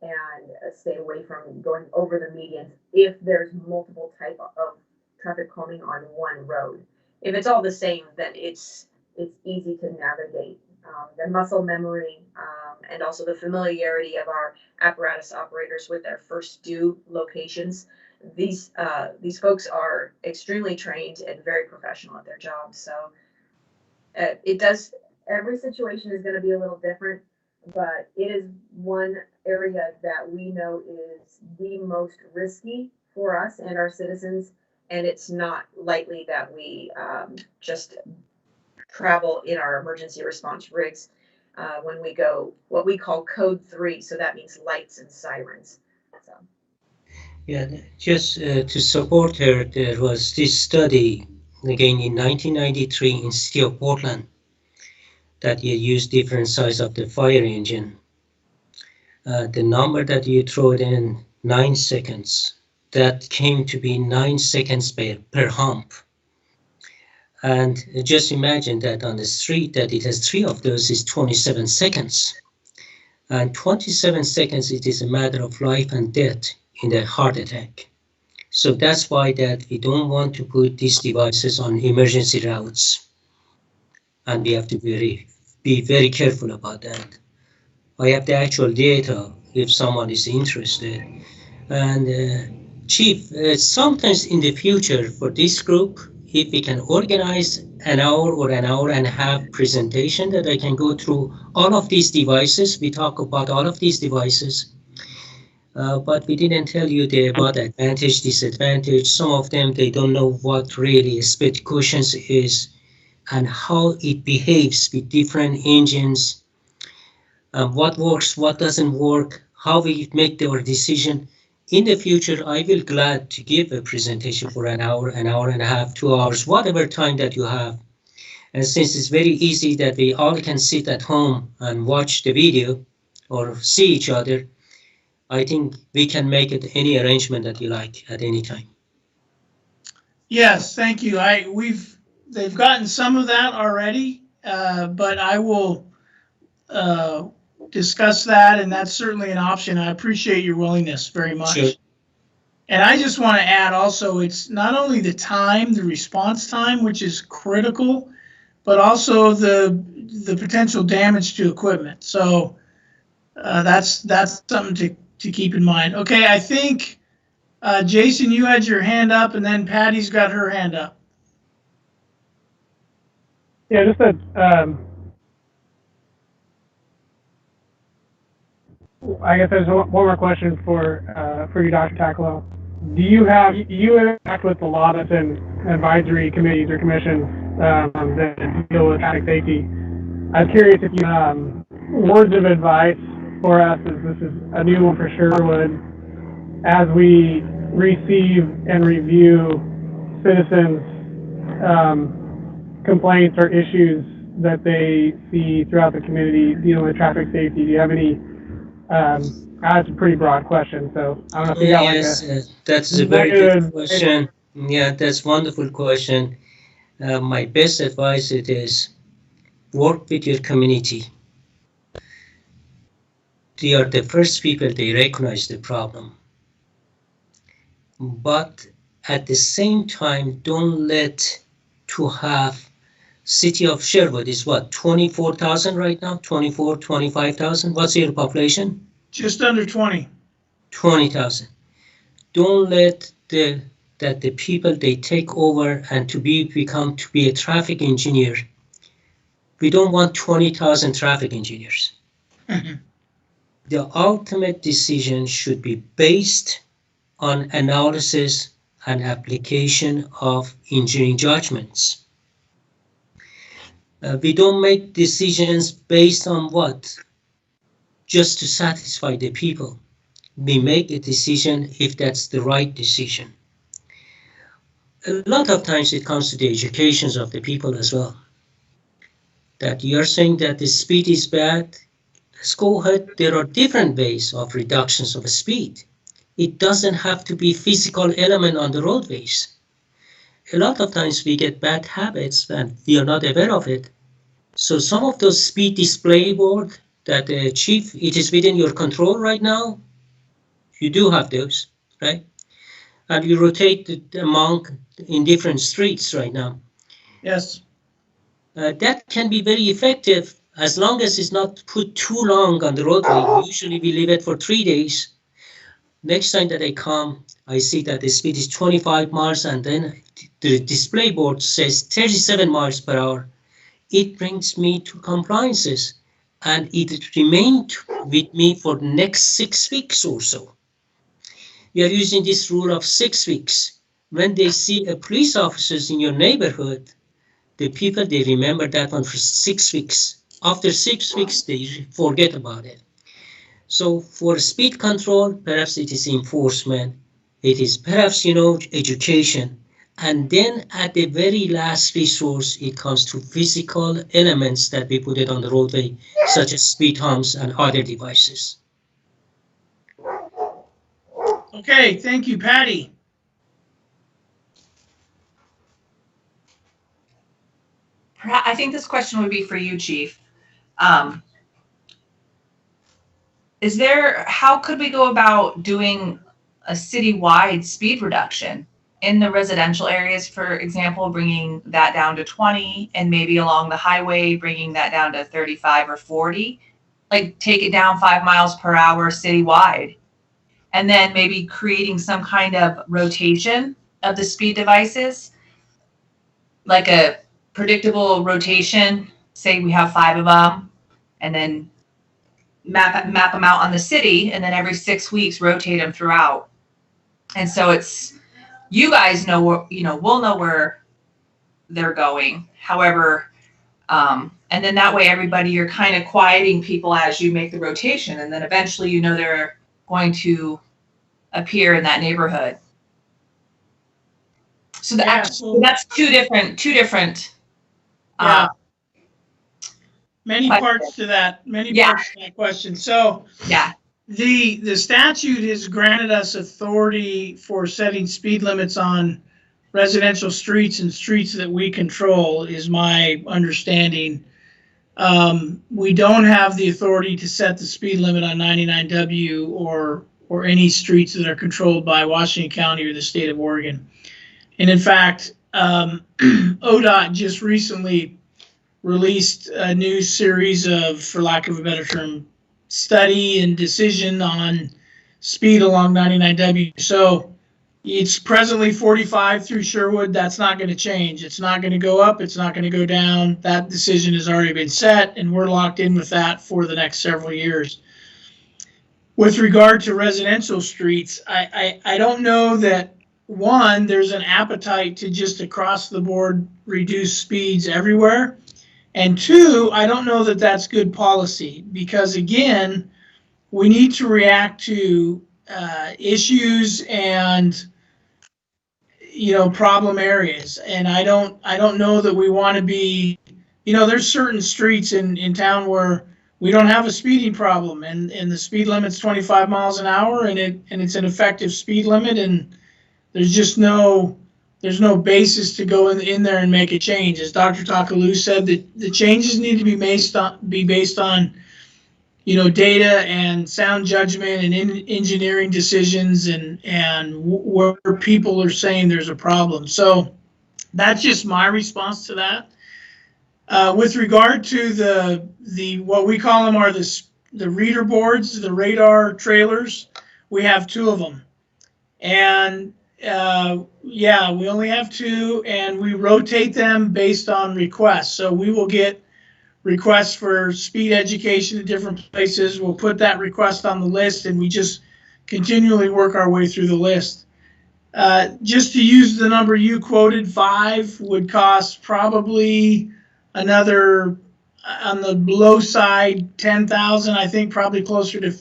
and stay away from going over the medians if there's multiple type of traffic calming on one road. If it's all the same, then it's easy to navigate. The muscle memory and also the familiarity of our apparatus operators with their first due locations. These folks are extremely trained and very professional at their jobs. So it does. Every situation is going to be a little different, but it is one area that we know is the most risky for us and our citizens, and it's not likely that we just travel in our emergency response rigs when we go what we call code 3, so that means lights and sirens. So. Yeah, just to support her, there was this study again in 1993 in city of Portland that you use different size of the fire engine. The number that you throw it in 9 seconds, that came to be 9 seconds per hump. And just imagine that on the street that it has 3 of those is 27 seconds. And 27 seconds, it is a matter of life and death in a heart attack. So that's why that we don't want to put these devices on emergency routes. And we have to be very careful about that. I have the actual data if someone is interested. And Chief, sometimes in the future for this group, if we can organize an hour or an hour and a half presentation that I can go through all of these devices, we talk about all of these devices, but we didn't tell you about advantage, disadvantage. Some of them, they don't know what really split cushions is and how it behaves with different engines, what works, what doesn't work, how we make our decision. In the future, I will glad to give a presentation for an hour and a half, 2 hours, whatever time that you have. And since it's very easy that we all can sit at home and watch the video or see each other, I think we can make it any arrangement that you like at any time. Yes, thank you. They've gotten some of that already, but I will discuss that, and that's certainly an option. I appreciate your willingness very much. Sure. And I just want to add also, it's not only the time, the response time, which is critical, but also the potential damage to equipment. So that's something to keep in mind. Okay, I think Jason, you had your hand up, and then Patty's got her hand up. Yeah, just I guess there's one more question for you, Dr. Takalo. Do you interact with a lot of advisory committees or commissions that deal with traffic safety? I was curious if you have words of advice for us, as this is a new one for Sherwood, as we receive and review citizens' complaints or issues that they see throughout the community dealing with traffic safety. Do you have any? That's a pretty broad question, so I don't know if you got that's a very good question. Yeah, that's a wonderful question. My best advice it is work with your community. They are the first people, they recognize the problem. But at the same time, don't let to have city of Sherwood is what, 24,000 right now? 24, 25,000? What's your population? Just under 20. 20,000. Don't let that the people they take over and become a traffic engineer. We don't want 20,000 traffic engineers. The ultimate decision should be based on analysis and application of engineering judgments. We don't make decisions based on what? Just to satisfy the people. We make a decision if that's the right decision. A lot of times it comes to the educations of the people as well. That you're saying that the speed is bad, let's go ahead. There are different ways of reductions of speed. It doesn't have to be physical element on the roadways. A lot of times we get bad habits and we are not aware of it. So some of those speed display board that Chief, it is within your control right now. You do have those, right? And you rotate among in different streets right now. Yes. That can be very effective as long as it's not put too long on the roadway. Usually we leave it for 3 days. Next time that I come, I see that the speed is 25 miles and then the display board says 37 miles per hour. It brings me to compliances and it remained with me for the next 6 weeks or so. We are using this rule of 6 weeks. When they see a police officers in your neighborhood, the people, they remember that one for 6 weeks. After 6 weeks, they forget about it. So for speed control, perhaps it is enforcement. It is perhaps, education. And then at the very last resource, it comes to physical elements that we put it on the roadway, such as speed humps and other devices. Okay, thank you, Patty. I think this question would be for you, Chief. How could we go about doing a citywide speed reduction in the residential areas, for example, bringing that down to 20, and maybe along the highway, bringing that down to 35 or 40, like take it down 5 miles per hour citywide. And then maybe creating some kind of rotation of the speed devices, like a predictable rotation. Say we have 5 of them, and then map them out on the city, and then every 6 weeks rotate them throughout. And so it's, you guys know, we'll know where they're going. However, and then that way everybody, you're kind of quieting people as you make the rotation, and then eventually they're going to appear in that neighborhood. So that's two different. Many parts to that question. So yeah, the statute has granted us authority for setting speed limits on residential streets and streets that we control, is my understanding. We don't have the authority to set the speed limit on 99W or any streets that are controlled by Washington County or the state of Oregon. And in fact, ODOT just recently released a new series of, for lack of a better term, study and decision on speed along 99W. So it's presently 45 through Sherwood. That's not going to change. It's not going to go up. It's not going to go down. That decision has already been set, and we're locked in with that for the next several years. With regard to residential streets, I don't know that, one, there's an appetite to just across the board reduce speeds everywhere. And two, I don't know that that's good policy, because again, we need to react to issues and problem areas. And I don't know that we want to be, there's certain streets in town where we don't have a speeding problem, and the speed limit's 25 miles an hour, and it's an effective speed limit, and there's no basis to go in there and make a change. As Dr. Takalu said, the changes need to be based on data and sound judgment and engineering decisions and where people are saying there's a problem. So that's just my response to that. With regard to the what we call them are the reader boards, the radar trailers, we have 2 of them. And we only have 2, and we rotate them based on requests. So we will get requests for speed education at different places. We'll put that request on the list, and we just continually work our way through the list. Just to use the number you quoted, 5 would cost probably another, on the low side, $10,000. I think probably closer to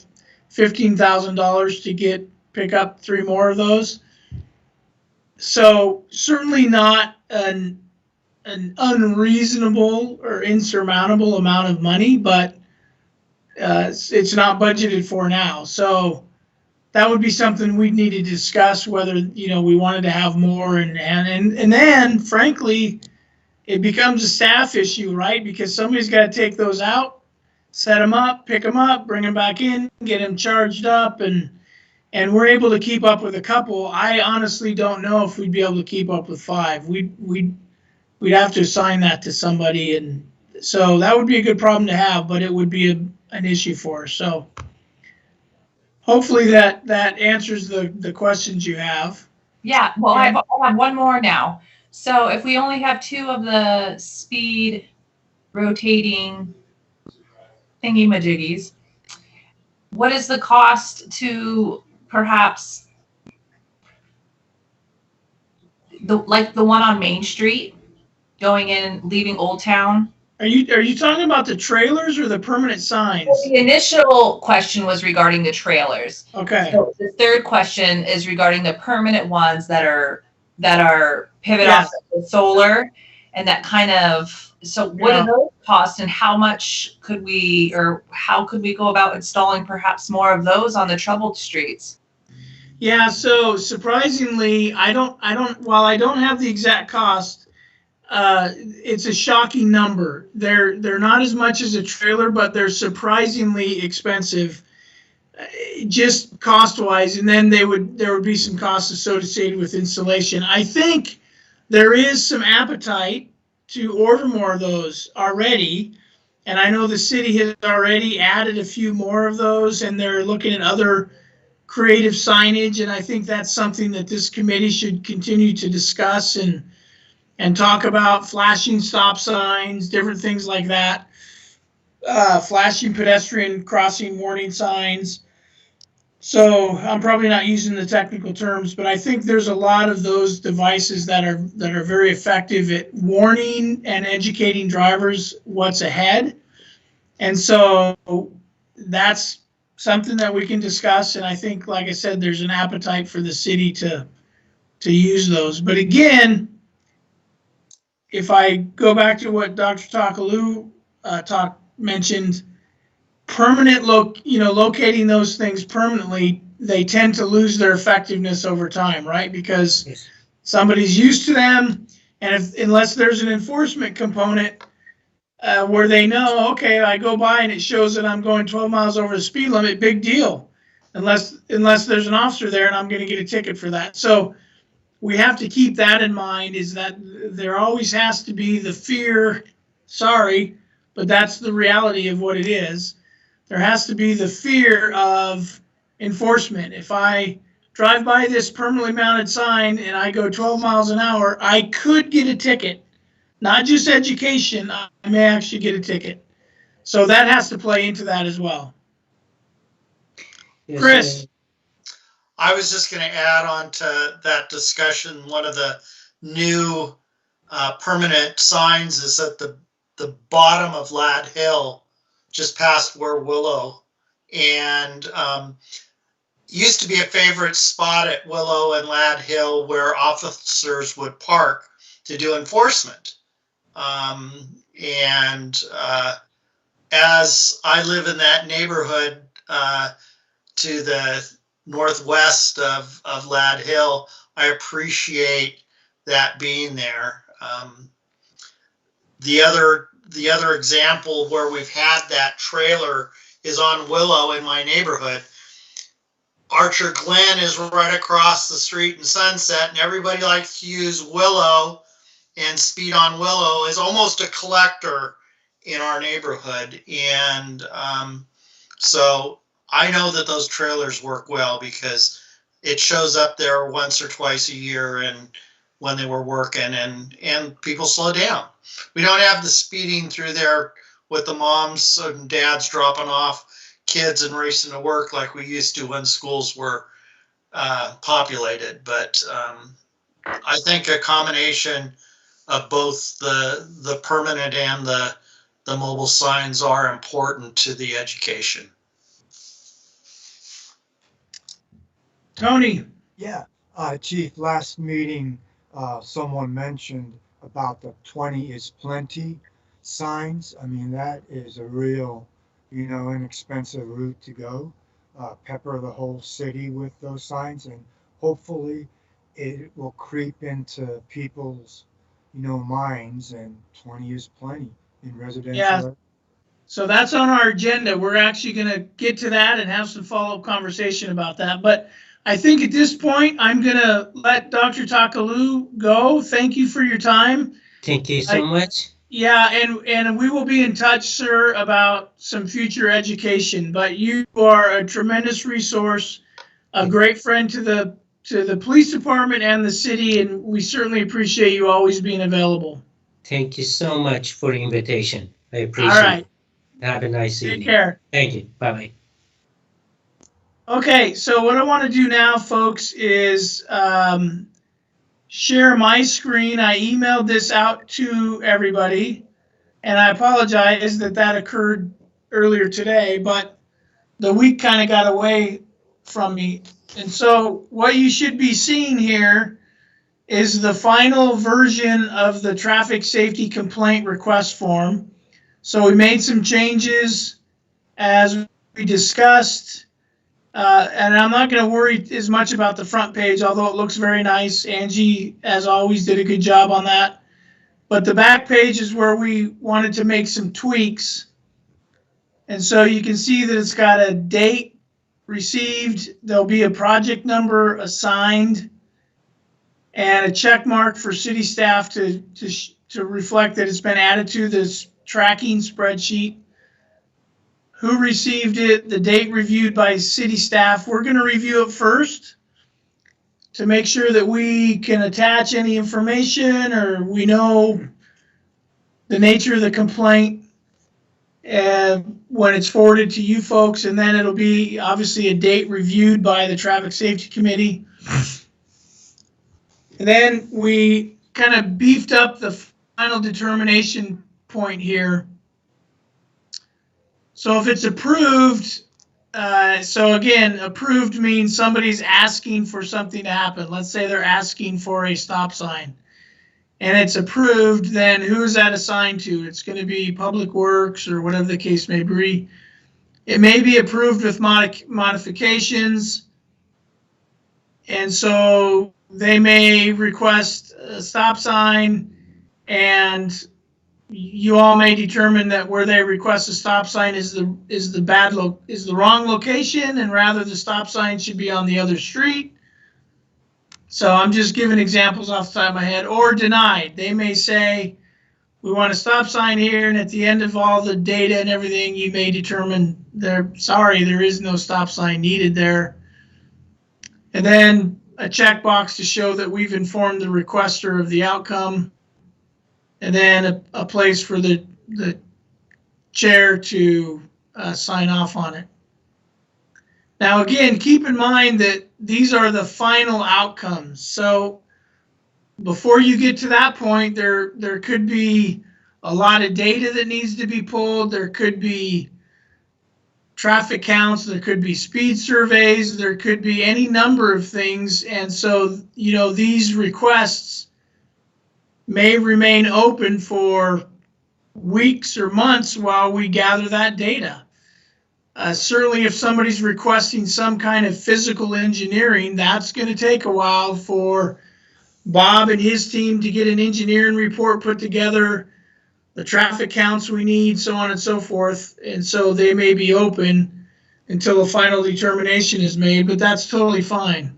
$15,000 to pick up 3 more of those. So certainly not an unreasonable or insurmountable amount of money, but it's not budgeted for now. So that would be something we'd need to discuss, whether we wanted to have more, and then frankly, it becomes a staff issue, right? Because somebody's got to take those out, set them up, pick them up, bring them back in, get them charged up, and we're able to keep up with a couple. I honestly don't know if we'd be able to keep up with 5. We'd have to assign that to somebody, and so that would be a good problem to have, but it would be an issue for us. So hopefully that answers the questions you have. Yeah, well, I have one more now. So if we only have 2 of the speed rotating thingy-majiggies, what is the cost to perhaps the one on Main Street going in, leaving Old Town? Are you talking about the trailers or the permanent signs? The initial question was regarding the trailers. Okay. So the third question is regarding the permanent ones that are pivot off the solar, and that kind of, so what do those cost, and how much could we, or how could we go about installing perhaps more of those on the troubled streets? Yeah, so surprisingly, while I don't have the exact cost, it's a shocking number. They're not as much as a trailer, but they're surprisingly expensive. just cost-wise, and then there would be some costs associated with installation. I think there is some appetite to order more of those already, and I know the city has already added a few more of those, and they're looking at other creative signage, and I think that's something that this committee should continue to discuss and talk about. Flashing stop signs, different things like that, flashing pedestrian crossing warning signs. So I'm probably not using the technical terms, but I think there's a lot of those devices that are very effective at warning and educating drivers what's ahead. And so that's something that we can discuss. And I think, like I said, there's an appetite for the city to use those. But again, if I go back to what Dr. Takalu mentioned, locating those things permanently, they tend to lose their effectiveness over time, right? Because Yes. somebody's used to them, and unless there's an enforcement component where they know, okay, I go by and it shows that I'm going 12 miles over the speed limit, big deal. Unless there's an officer there and I'm going to get a ticket for that. So we have to keep that in mind, is that there always has to be the fear, sorry, but that's the reality of what it is. There has to be the fear of enforcement. If I drive by this permanently mounted sign and I go 12 miles an hour, I could get a ticket. Not just education, I may actually get a ticket. So that has to play into that as well. Yes, Chris. I was just going to add on to that discussion. One of the new permanent signs is at the bottom of Lad Hill, just past where Willow, and used to be a favorite spot at Willow and Lad Hill where officers would park to do enforcement. As I live in that neighborhood to the northwest of Lad Hill, I appreciate that being there. The other example where we've had that trailer is on Willow in my neighborhood. Archer Glen is right across the street in Sunset, and everybody likes to use Willow, and Speed on Willow is almost a collector in our neighborhood. And so I know that those trailers work well because it shows up there once or twice a year and when they were working, and people slow down. We don't have the speeding through there with the moms and dads dropping off kids and racing to work like we used to when schools were populated. But I think a combination of both the permanent and the mobile signs are important to the education. Tony. Yeah, Chief, last meeting, someone mentioned about the 20 is plenty signs. I mean, that is a real, inexpensive route to go. Pepper the whole city with those signs, and hopefully it will creep into people's, minds, and 20 is plenty in residential. Yeah. So that's on our agenda. We're actually going to get to that and have some follow-up conversation about that. But I think at this point, I'm going to let Dr. Takalu go. Thank you for your time. Thank you so much. Yeah, and we will be in touch, sir, about some future education. But you are a tremendous resource, a great friend to the police department and the city, and we certainly appreciate you always being available. Thank you so much for the invitation. I appreciate All right. it. Have a nice evening. Take care. Thank you. Bye-bye. Okay, so what I want to do now, folks, is share my screen. I emailed this out to everybody, and I apologize that occurred earlier today, but the week kind of got away from me. And so what you should be seeing here is the final version of the traffic safety complaint request form. So we made some changes as we discussed. And I'm not going to worry as much about the front page, although it looks very nice. Angie, as always, did a good job on that. But the back page is where we wanted to make some tweaks. And so you can see that it's got a date received, there'll be a project number assigned and a check mark for city staff to reflect that it's been added to this tracking spreadsheet. Who received it, the date reviewed by city staff. We're going to review it first to make sure that we can attach any information or we know the nature of the complaint when it's forwarded to you folks, and then it'll be obviously a date reviewed by the Traffic Safety Committee. And then we kind of beefed up the final determination point here. So if it's approved, so again, approved means somebody's asking for something to happen. Let's say they're asking for a stop sign and it's approved, then who is that assigned to? It's going to be Public Works or whatever the case may be. It may be approved with modifications. And so they may request a stop sign, and you all may determine that where they request a stop sign is the wrong location, and rather the stop sign should be on the other street. So I'm just giving examples off the top of my head. Or denied. They may say, we want a stop sign here, and at the end of all the data and everything, you may determine sorry, there is no stop sign needed there. And then a checkbox to show that we've informed the requester of the outcome. And then a place for the chair to sign off on it. Now, again, keep in mind that these are the final outcomes. So before you get to that point, there could be a lot of data that needs to be pulled. There could be traffic counts. There could be speed surveys. There could be any number of things. And so, you know, these requests may remain open for weeks or months while we gather that data. Certainly if somebody's requesting some kind of physical engineering, that's going to take a while for Bob and his team to get an engineering report put together, the traffic counts we need, so on and so forth. And so they may be open until a final determination is made, but that's totally fine.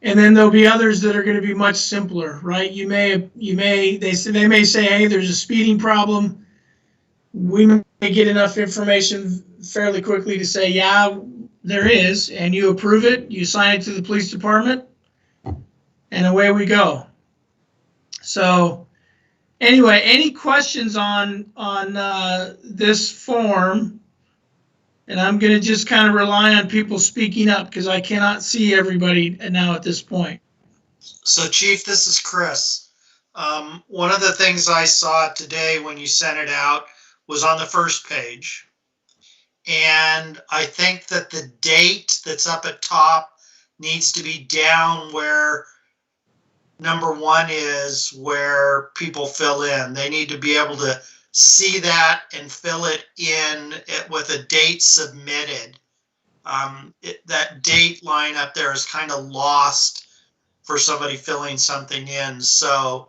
And then there'll be others that are going to be much simpler, right? They may say, hey, there's a speeding problem. We may get enough information fairly quickly to say, yeah, there is, and you approve it, you sign it to the police department, and away we go. So anyway, any questions on this form? And I'm going to just kind of rely on people speaking up because I cannot see everybody now at this point. So Chief, this is Chris. One of the things I saw today when you sent it out was on the first page. And I think that the date that's up at top needs to be down where number 1 is, where people fill in. They need to be able to see that and fill it in with a date submitted. That date line up there is kind of lost for somebody filling something in. So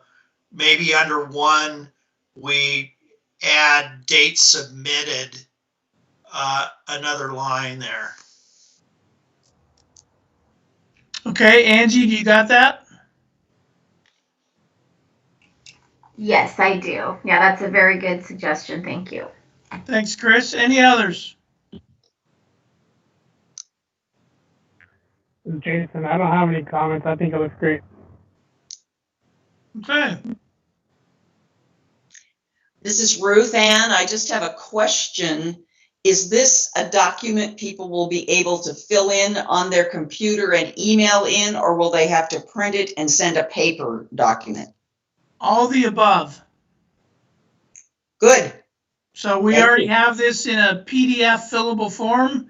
maybe under 1, we add date submitted, another line there. Okay, Angie, do you got that? Yes, I do. Yeah, that's a very good suggestion. Thank you. Thanks, Chris. Any others? Jason, I don't have any comments. I think it looks great. Okay. This is Ruth Ann. I just have a question. Is this a document people will be able to fill in on their computer and email in, or will they have to print it and send a paper document? All the above. Good. So we already have this in a PDF fillable form,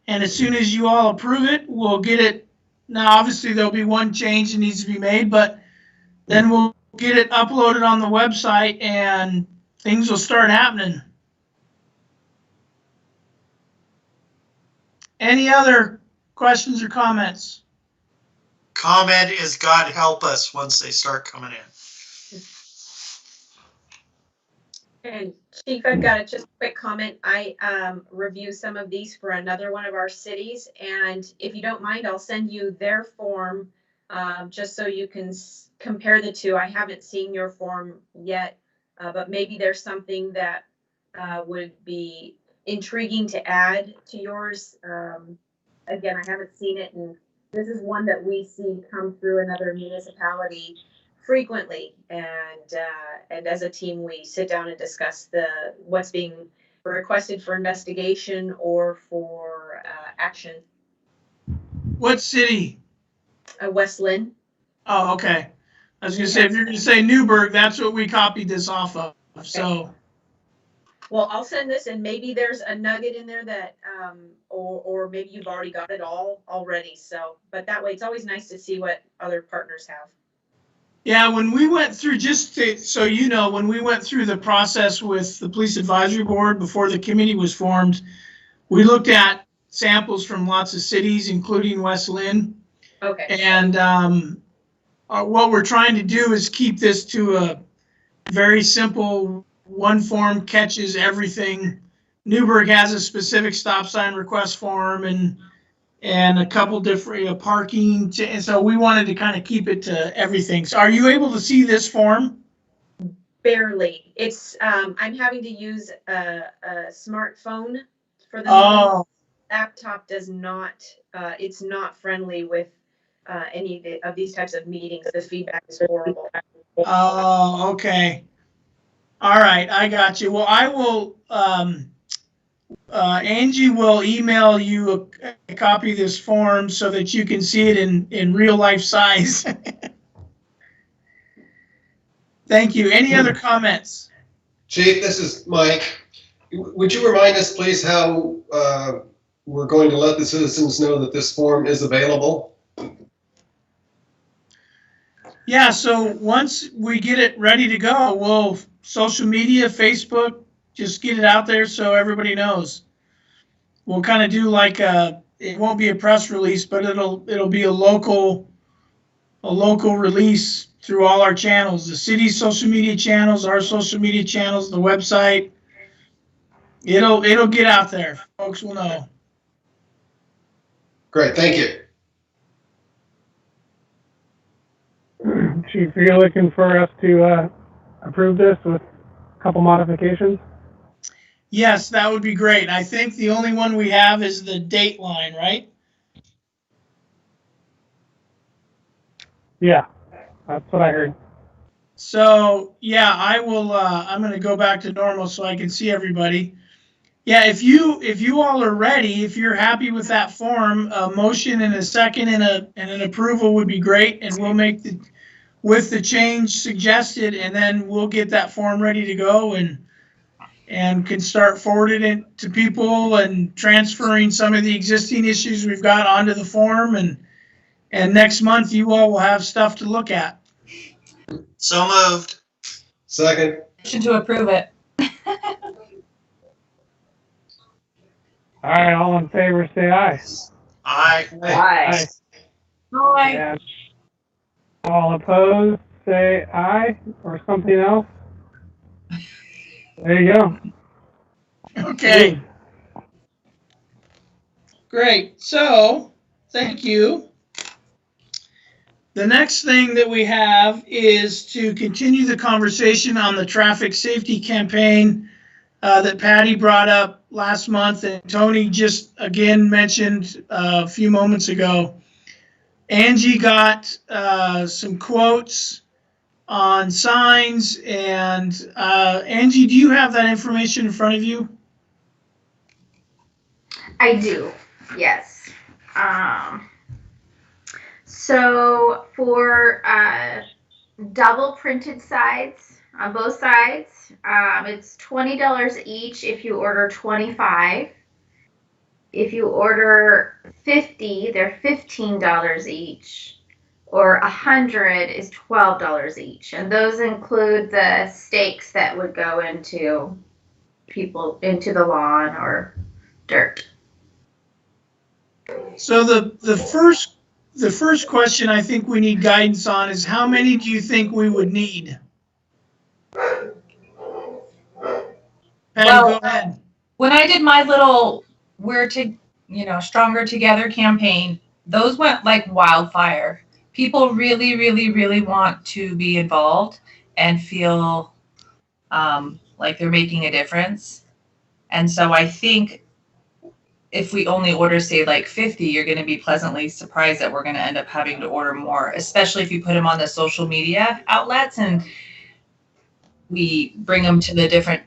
and as soon as you all approve it, we'll get it. Now, obviously, there'll be one change that needs to be made, but then we'll get it uploaded on the website, and things will start happening. Any other questions or comments? Comment is God help us once they start coming in. Okay, Chief, I've got just a quick comment. I review some of these for another one of our cities, and if you don't mind, I'll send you their form just so you can compare the two. I haven't seen your form yet, but maybe there's something that would be intriguing to add to yours. Again, I haven't seen it, and this is one that we see come through another municipality frequently, and as a team we sit down and discuss what's being requested for investigation or for action. What city? West Lynn. Oh, okay. I was gonna say, if you're gonna say Newburgh, that's what we copied this off of, so. Well, I'll send this, and maybe there's a nugget in there that, or maybe you've already got it all already. So, but that way, it's always nice to see what other partners have. Yeah, when we went through, so you know, when we went through the process with the Police Advisory Board before the committee was formed, we looked at samples from lots of cities, including West Lynn. Okay. And what we're trying to do is keep this to a very simple, one form catches everything. Newburgh has a specific stop sign request form and a couple different parking. And so we wanted to kind of keep it to everything. So are you able to see this form? Barely. It's I'm having to use a smartphone for the Oh. laptop does not it's not friendly with any of these types of meetings. The feedback is horrible. Oh, okay. All right, I got you. Well, I will, Angie will email you a copy of this form so that you can see it in real life size. Thank you. Any other comments? Chief, this is Mike. Would you remind us, please, how we're going to let the citizens know that this form is available? Yeah, so once we get it ready to go, we'll social media, Facebook, just get it out there so everybody knows. We'll kind of do like it won't be a press release, but it'll be a local release through all our channels, the city's social media channels, our social media channels, the website. It'll get out there. Folks will know. Great, thank you. Chief, are you looking for us to approve this with a couple modifications? Yes, that would be great. I think the only one we have is the date line, right? Yeah, that's what I heard. So yeah, I will. I'm going to go back to normal so I can see everybody. Yeah, if you all are ready, if you're happy with that form, a motion and a second and an approval would be great, and we'll make with the change suggested, and then we'll get that form ready to go and can start forwarding it to people and transferring some of the existing issues we've got onto the form, and next month you all will have stuff to look at. So moved. Second. Motion to approve it. All right, all in favor, say aye. Aye. Aye. Aye. And all opposed, say aye or something else. There you go. Okay. Great. So, thank you. The next thing that we have is to continue the conversation on the traffic safety campaign that Patty brought up last month and Tony just again mentioned a few moments ago. Angie got some quotes on signs, and Angie, do you have that information in front of you? I do, yes. So for double printed sides on both sides, it's $20 each if you order 25. If you order 50, they're $15 each, or 100 is $12 each. And those include the stakes that would go into the lawn or dirt. So the first question I think we need guidance on is how many do you think we would need? Patty, Well, go ahead. when I did my little Stronger Together campaign, those went like wildfire. People really, really, really want to be involved and feel like they're making a difference. And so I think if we only order, say, like 50, you're going to be pleasantly surprised that we're going to end up having to order more, especially if you put them on the social media outlets and we bring them to the different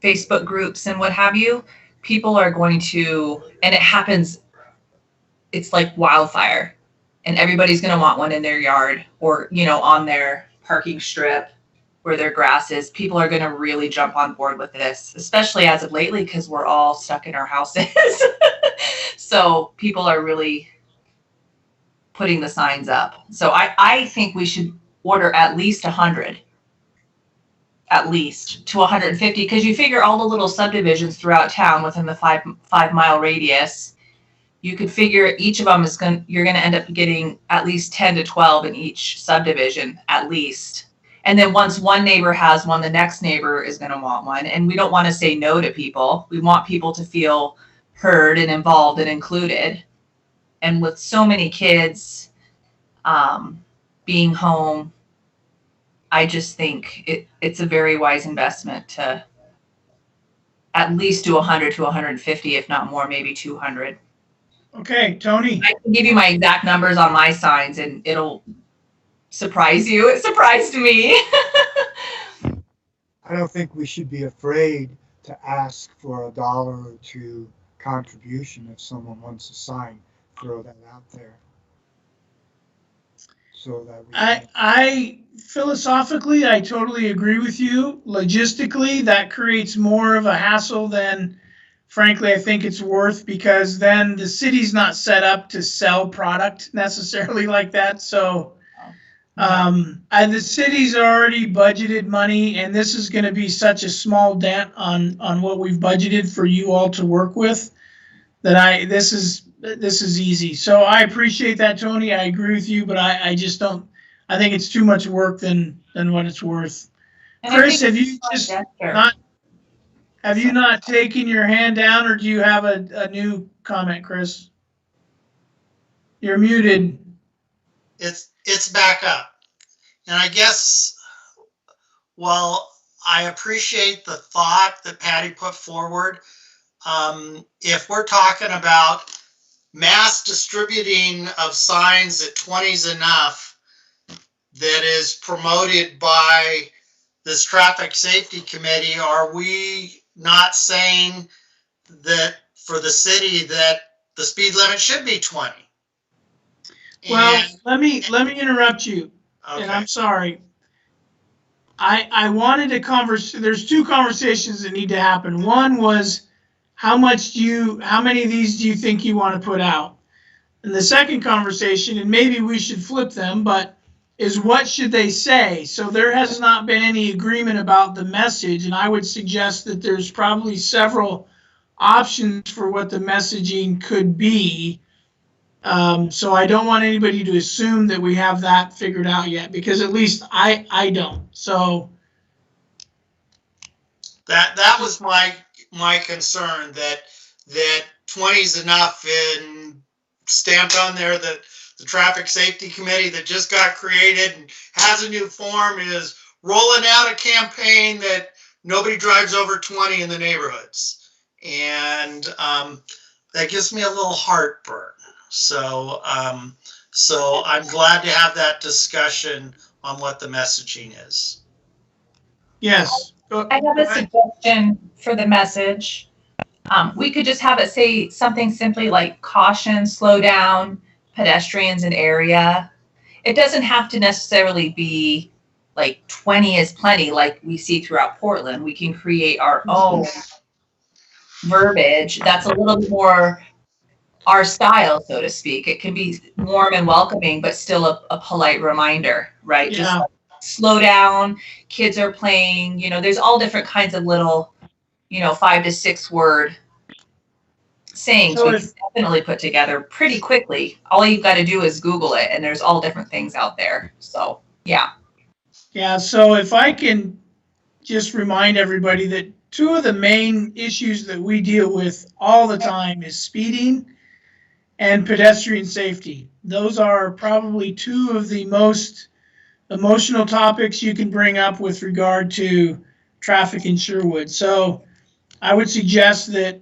Facebook groups and what have you. People are going to, and it happens, it's like wildfire, and everybody's going to want one in their yard or, on their parking strip where their grass is. People are going to really jump on board with this, especially as of lately, because we're all stuck in our houses. So people are really putting the signs up. So I think we should order at least 100, at least to 150, because you figure all the little subdivisions throughout town within the 5 mile radius, you could figure each of them you're going to end up getting at least 10 to 12 in each subdivision, at least. And then once one neighbor has one, the next neighbor is going to want one. And we don't want to say no to people. We want people to feel heard and involved and included. And with so many kids being home, I just think it's a very wise investment to at least do 100 to 150, if not more, maybe 200. Okay, Tony. I can give you my exact numbers on my signs and it'll surprise you. It surprised me. I don't think we should be afraid to ask for $1 or $2 contribution if someone wants a sign. Throw that out there. So that we I philosophically, I totally agree with you. Logistically, that creates more of a hassle than, frankly, I think it's worth, because then the city's not set up to sell product necessarily like that. So and the city's already budgeted money, and this is going to be such a small dent on what we've budgeted for you all to work with that this is easy. So I appreciate that, Tony. I agree with you, but I just don't. I think it's too much work than what it's worth. And Chris, have you just not taken your hand down, or do you have a new comment, Chris? You're muted. It's back up. And I guess, well, I appreciate the thought that Patty put forward. If we're talking about mass distributing of signs that 20's enough, that is promoted by this traffic safety committee, are we not saying that for the city that the speed limit should be 20? Well, let me interrupt you. Okay. And I'm sorry. I wanted to there's two conversations that need to happen. One was how many of these do you think you want to put out? And the second conversation, and maybe we should flip them, but is what should they say? So there has not been any agreement about the message, and I would suggest that there's probably several options for what the messaging could be. So I don't want anybody to assume that we have that figured out yet, because at least I don't. So that was my concern, that 20's enough, and stamped on there that the traffic safety committee that just got created and has a new form is rolling out a campaign that nobody drives over 20 in the neighborhoods. And that gives me a little heartburn. So I'm glad to have that discussion on what the messaging is. yes. I have a suggestion for the message. We could just have it say something simply like caution, slow down, pedestrians in area. It doesn't have to necessarily be like 20 is plenty like we see throughout Portland. We can create our own verbiage that's a little bit more our style, so to speak. It can be warm and welcoming, but still a polite reminder, right? Yeah. Just like, slow down, kids are playing, there's all different kinds of little, 5 to 6 word sayings So we can definitely put together pretty quickly. All you've got to do is Google it, and there's all different things out there. So, yeah. Yeah, so if I can just remind everybody that two of the main issues that we deal with all the time is speeding and pedestrian safety. Those are probably two of the most emotional topics you can bring up with regard to traffic in Sherwood. So I would suggest that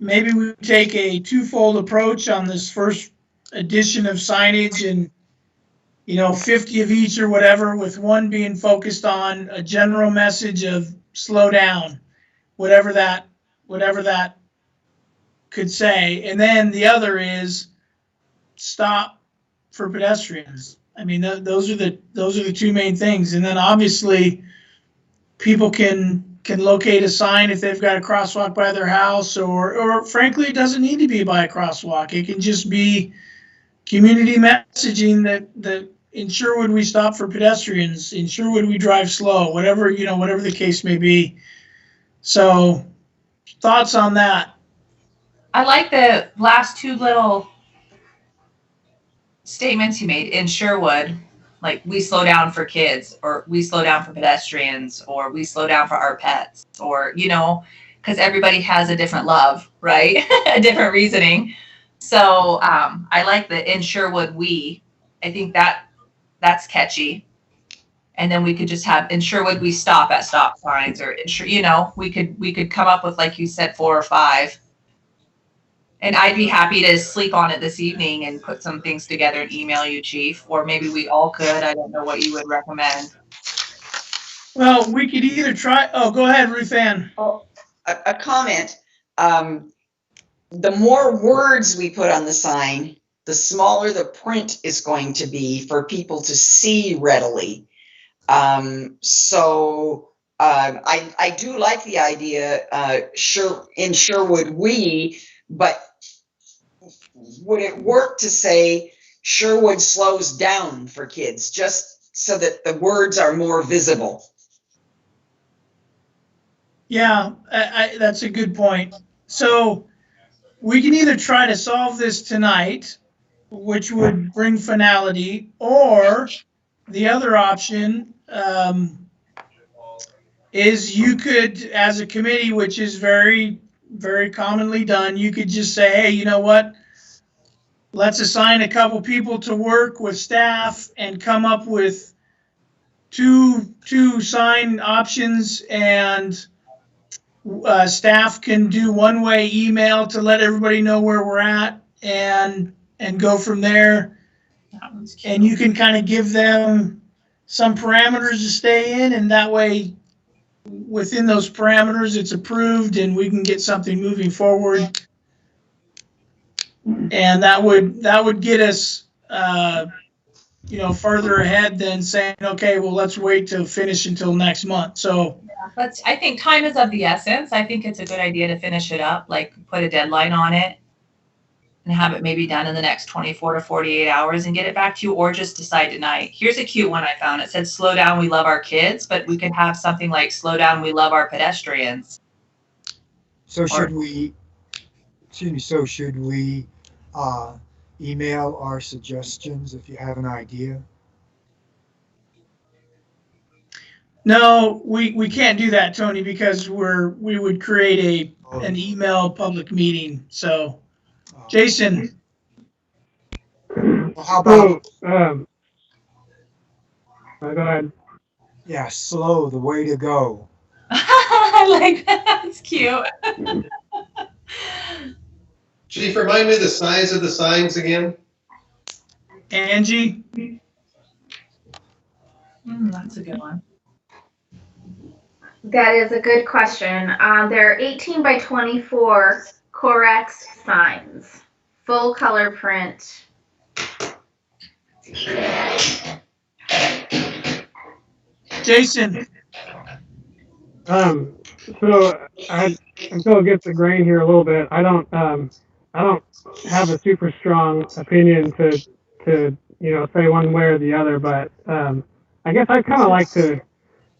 maybe we take a twofold approach on this first edition of signage, and 50 of each or whatever, with one being focused on a general message of slow down, whatever that could say, and then the other is stop for pedestrians. I mean, those are the two main things, and then obviously people can locate a sign if they've got a crosswalk by their house, or frankly, it doesn't need to be by a crosswalk. It can just be community messaging that in Sherwood we stop for pedestrians, in Sherwood we drive slow, whatever the case may be. So, thoughts on that? I like the last two little statements you made. In Sherwood, like, we slow down for kids, or we slow down for pedestrians, or we slow down for our pets, or, because everybody has a different love, right? A different reasoning. So I like the in Sherwood I think that's catchy. And then we could just have in Sherwood we stop at stop signs, or we could come up with, like you said, 4 or 5. And I'd be happy to sleep on it this evening and put some things together and email you, Chief. Or maybe we all could. I don't know what you would recommend. Well, we could either try. Oh, go ahead, Ruth Ann. Oh, a comment. The more words we put on the sign, the smaller the print is going to be for people to see readily. So I do like the idea, in Sherwood but would it work to say Sherwood slows down for kids, just so that the words are more visible? Yeah, that's a good point. So we can either try to solve this tonight, which would bring finality, or the other option is you could, as a committee, which is very, very commonly done, you could just say, hey, you know what? Let's assign a couple people to work with staff and come up with two sign options, and staff can do one-way email to let everybody know where we're at, and go from there. And you can kind of give them some parameters to stay in, and that way, within those parameters, it's approved, and we can get something moving forward. And that would get us, further ahead than saying, okay, well, let's wait to finish until next month. So, but I think time is of the essence. I think it's a good idea to finish it up, like put a deadline on it, and have it maybe done in the next 24 to 48 hours and get it back to you, or just decide tonight. Here's a cute one I found. It said, slow down, we love our kids, but we could have something like, slow down, we love our pedestrians. So should we email our suggestions if you have an idea? No, we can't do that, Tony, because we would create an email public meeting. So, Jason. Well, how about? Go ahead. Yeah, slow, the way to go. I like that. It's cute. Chief, remind me the size of the signs again. Angie. That's a good one. That is a good question. They're 18 by 24 Corex signs, full color print. Jason. So until it gets the grain here a little bit, I don't have a super strong opinion to say one way or the other, but I guess I'd kind of like to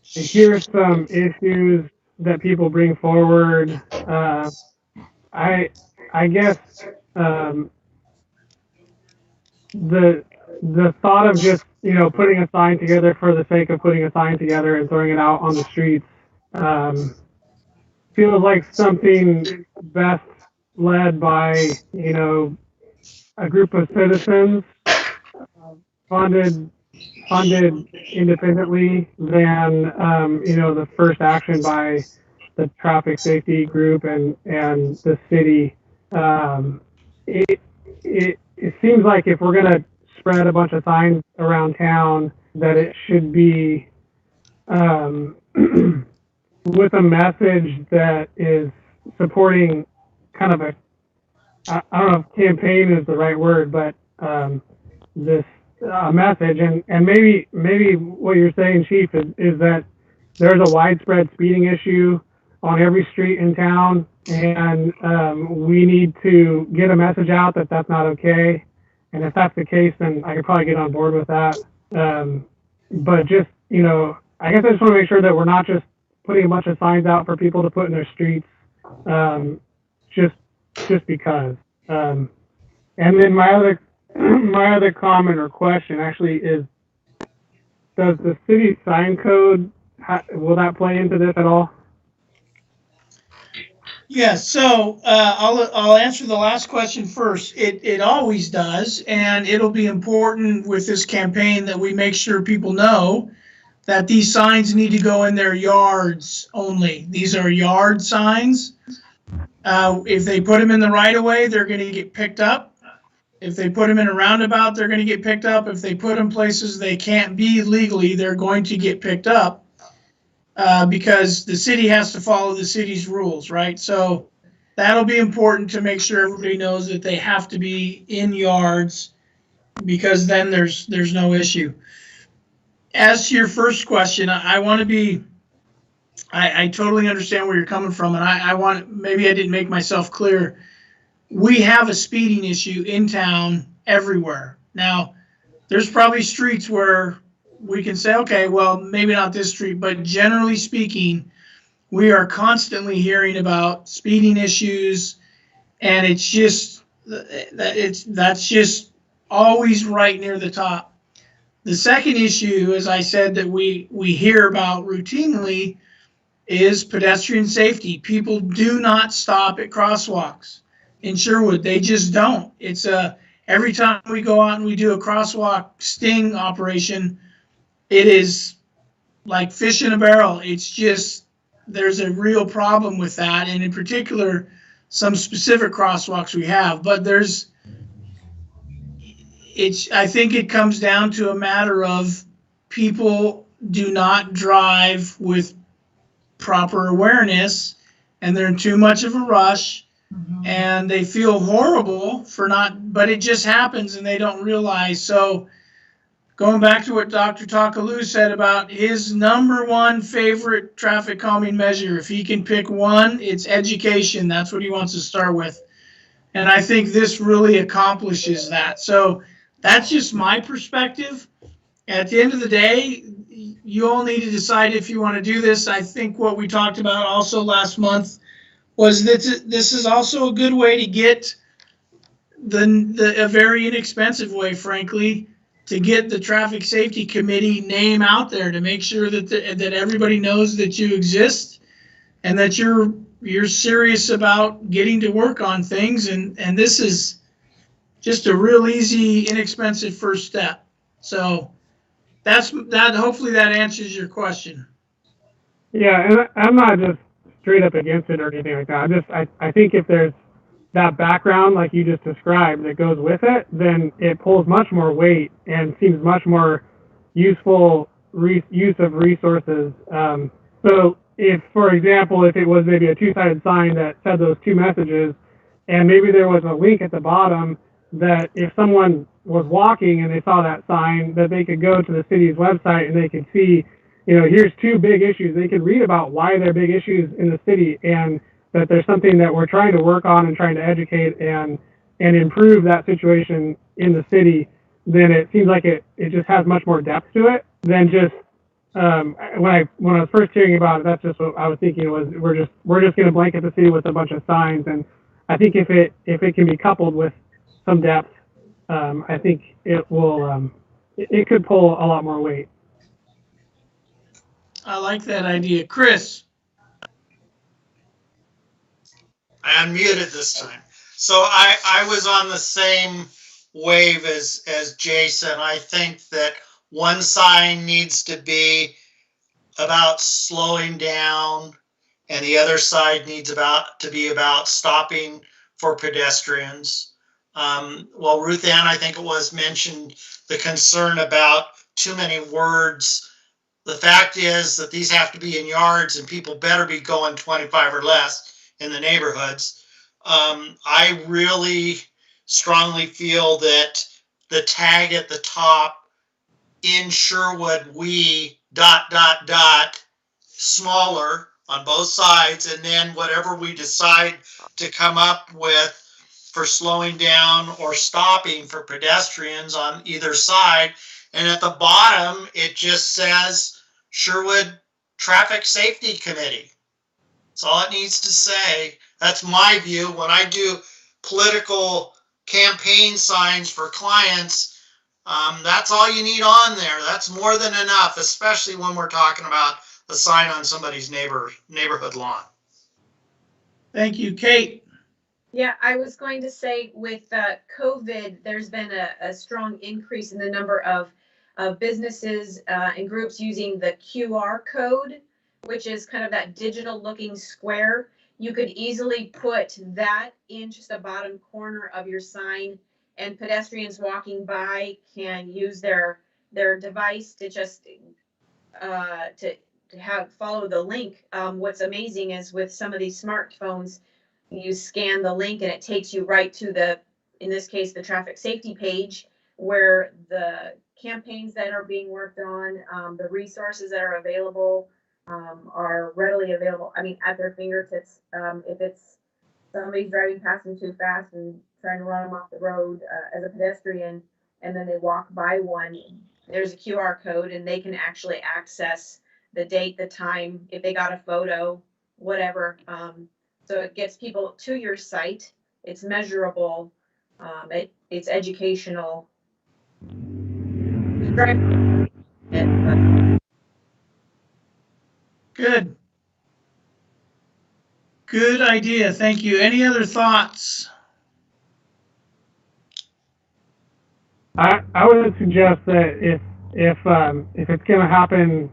hear some issues that people bring forward. I guess the thought of just putting a sign together for the sake of putting a sign together and throwing it out on the streets, feels like something best led by, a group of citizens, funded independently than, the first action by the traffic safety group and the city. It, it seems like if we're going to spread a bunch of signs around town, that it should be with a message that is supporting kind of I don't know if campaign is the right word, but this message, and maybe what you're saying, Chief, is that there's a widespread speeding issue on every street in town, and we need to get a message out that that's not okay. And if that's the case, then I could probably get on board with that. But just, I guess I just want to make sure that we're not just putting a bunch of signs out for people to put in their streets, just because. And then my other comment or question actually is, does the city sign code, will that play into this at all? Yeah, so I'll answer the last question first. It always does, and it'll be important with this campaign that we make sure people know that these signs need to go in their yards only. These are yard signs. If they put them in the right of way, they're going to get picked up. If they put them in a roundabout, they're going to get picked up. If they put them places they can't be legally, they're going to get picked up because the city has to follow the city's rules, right? So that'll be important to make sure everybody knows that they have to be in yards, because then there's no issue. As to your first question, I want to be, I totally understand where you're coming from, and maybe I didn't make myself clear. We have a speeding issue in town everywhere. Now, there's probably streets where we can say, okay, well, maybe not this street, but generally speaking, we are constantly hearing about speeding issues, and it's just, that's just always right near the top. The second issue, as I said, that we hear about routinely is pedestrian safety. People do not stop at crosswalks in Sherwood. They just don't. It's every time we go out and we do a crosswalk sting operation, it is like fish in a barrel. It's just, there's a real problem with that, and in particular, some specific crosswalks we have. But I think it comes down to a matter of people do not drive with proper awareness, and they're in too much of a rush, and they feel horrible for not, but it just happens and they don't realize. So going back to what Dr. Takalu said about his number one favorite traffic calming measure, if he can pick one, it's education. That's what he wants to start with. And I think this really accomplishes that. So that's just my perspective. At the end of the day, you all need to decide if you want to do this. I think what we talked about also last month was that this is also a good way to get a very inexpensive way, frankly, to get the Traffic Safety Committee name out there, to make sure that everybody knows that you exist and that you're serious about getting to work on things. And this is just a real easy, inexpensive first step. So hopefully that answers your question. Yeah, and I'm not just straight up against it or anything like that. I think if there's that background like you just described that goes with it, then it pulls much more weight and seems much more useful use of resources. So if, for example, if it was maybe a two-sided sign that said those two messages, and maybe there was a link at the bottom that if someone was walking and they saw that sign, that they could go to the city's website and they could see, here's two big issues. They could read about why they're big issues in the city, and that there's something that we're trying to work on and trying to educate and improve that situation in the city. Then it seems like it just has much more depth to it than just when I was first hearing about it. That's just what I was thinking, was we're just going to blanket the city with a bunch of signs. And I think if it can be coupled with some depth, I think it will it could pull a lot more weight. I like that idea. Chris? I unmuted this time. So I was on the same wave as Jason. I think that one sign needs to be about slowing down, and the other side needs to be about stopping for pedestrians. Well, Ruth Ann, I think it was, mentioned the concern about too many words. The fact is that these have to be in yards, and people better be going 25 or less in the neighborhoods. I really strongly feel that the tag at the top, in Sherwood, we ... smaller on both sides, and then whatever we decide to come up with for slowing down or stopping for pedestrians on either side. And at the bottom, it just says Sherwood Traffic Safety Committee. That's all it needs to say. That's my view. When I do political campaign signs for clients, that's all you need on there. That's more than enough, especially when we're talking about a sign on somebody's neighborhood lawn. Thank you, Kate. Yeah, I was going to say with COVID, there's been a strong increase in the number of businesses and groups using the QR code, which is kind of that digital looking square. You could easily put that in just the bottom corner of your sign, and pedestrians walking by can use their device to just to have follow the link. What's amazing is with some of these smartphones, you scan the link and it takes you right to the, in this case, the traffic safety page, where the campaigns that are being worked on, the resources that are available, are readily available. I mean, at their fingertips. If it's somebody's driving past them too fast and trying to run them off the road as a pedestrian, and then they walk by one, there's a QR code and they can actually access the date, the time, if they got a photo, whatever. So it gets people to your site. It's measurable. It's educational. Good. Good idea. Thank you. Any other thoughts? I would suggest that if it's going to happen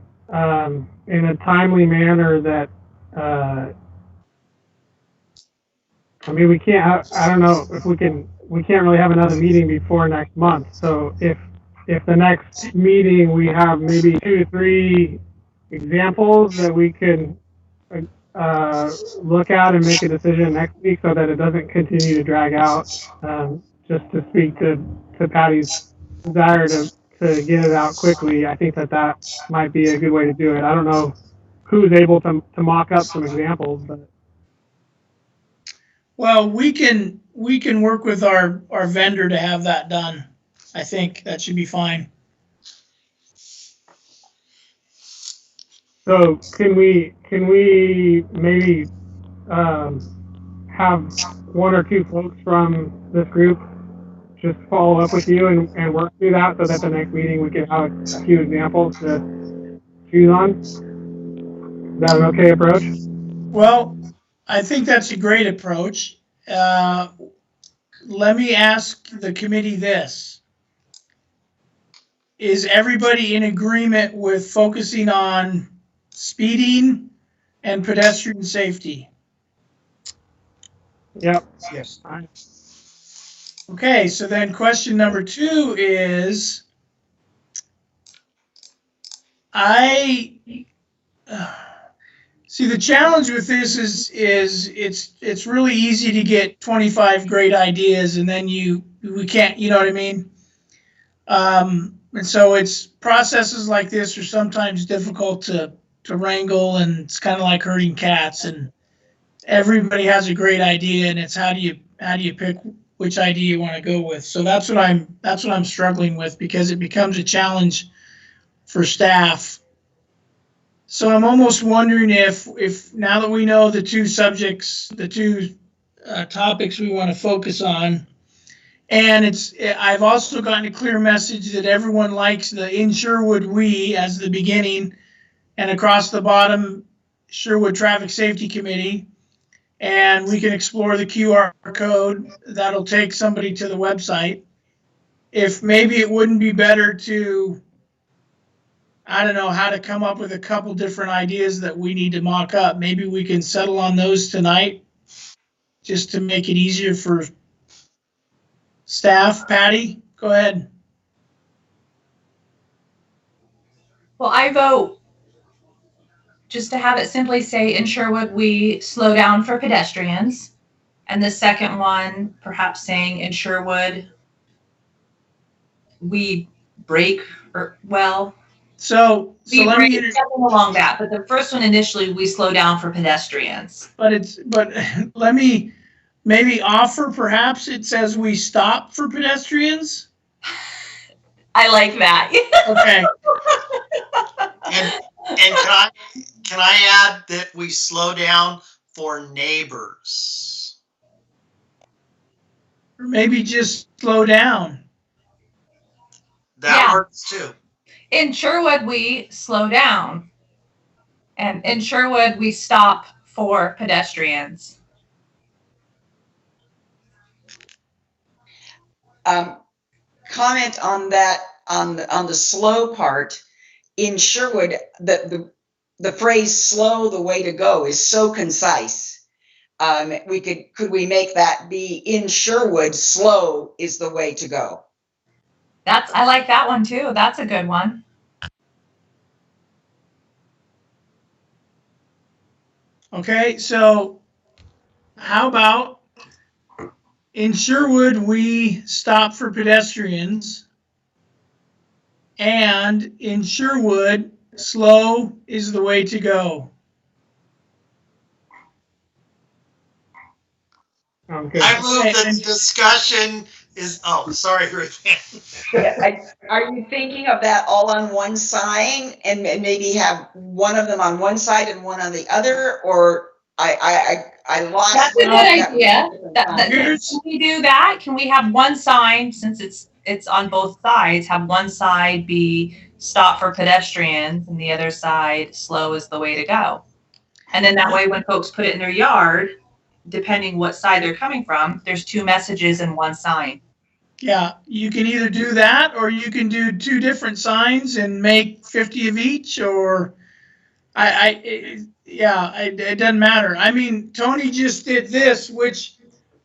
in a timely manner, that I mean, we can't. I don't know if we can. We can't really have another meeting before next month. So if the next meeting we have maybe 2 to 3 examples that we can look at and make a decision next week, so that it doesn't continue to drag out. Just to speak to Patty's desire to get it out quickly, I think that might be a good way to do it. I don't know who's able to mock up some examples, but. Well, we can work with our vendor to have that done. I think that should be fine. So can we maybe have 1 or 2 folks from this group just follow up with you and work through that, so that the next meeting we can have a few examples to choose on? Is that an okay approach? Well, I think that's a great approach. Let me ask the committee this. Is everybody in agreement with focusing on speeding and pedestrian safety? Yep. Yes. Okay, so then question number 2 is, see, the challenge with this is it's really easy to get 25 great ideas, and then we can't, you know what I mean? And so it's processes like this are sometimes difficult to wrangle, and it's kind of like herding cats, and everybody has a great idea, and it's how do you pick which idea you want to go with. So that's what I'm struggling with, because it becomes a challenge for staff. So I'm almost wondering if now that we know the 2 subjects, the 2 topics we want to focus on, and I've also gotten a clear message that everyone likes the in Sherwood we as the beginning, and across the bottom Sherwood Traffic Safety Committee, and we can explore the QR code that'll take somebody to the website. If maybe it wouldn't be better to, I don't know how to come up with a couple different ideas that we need to mock up. Maybe we can settle on those tonight just to make it easier for staff. Patty, go ahead. Well, I vote just to have it simply say in Sherwood, we slow down for pedestrians. And the second one, perhaps saying in Sherwood, we brake, or well, So we let brake me, something along that. But the first one initially, we slow down for pedestrians. but let me maybe offer, perhaps it says we stop for pedestrians. I like that. Okay. And can I add that we slow down for neighbors? Or maybe just slow down. That Yeah. works too. In Sherwood, we slow down. And in Sherwood, we stop for pedestrians. Comment on that, on the slow part. In Sherwood, the phrase "slow the way to go" is so concise. Could we make that be in Sherwood, slow is the way to go? I like that one too. That's a good one. Okay, so how about in Sherwood, we stop for pedestrians, and in Sherwood, slow is the way to go. Sounds good. I move Okay, that and- the discussion is, oh, sorry, Ruth. Are you thinking of that all on one sign and maybe have one of them on one side and one on the other? Or I lost. That's a good idea. Here's- Can we do that? Can we have one sign, since it's on both sides, have one side be stop for pedestrians and the other side slow is the way to go? And then that way when folks put it in their yard, depending what side they're coming from, there's two messages in one sign. Yeah, you can either do that or you can do two different signs and make 50 of each, or it doesn't matter. I mean, Tony just did this, which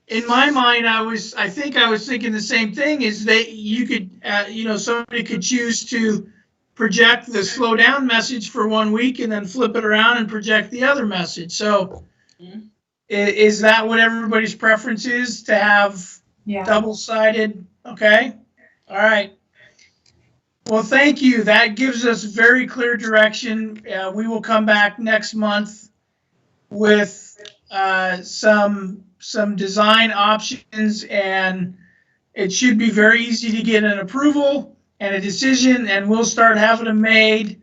in my mind, I think I was thinking the same thing, is that you could, somebody could choose to project the slow down message for 1 week and then flip it around and project the other message. So is that what everybody's preference is, to have double-sided? Okay. All right. Well, thank you. That gives us very clear direction. We will come back next month with some design options, and it should be very easy to get an approval and a decision, and we'll start having them made.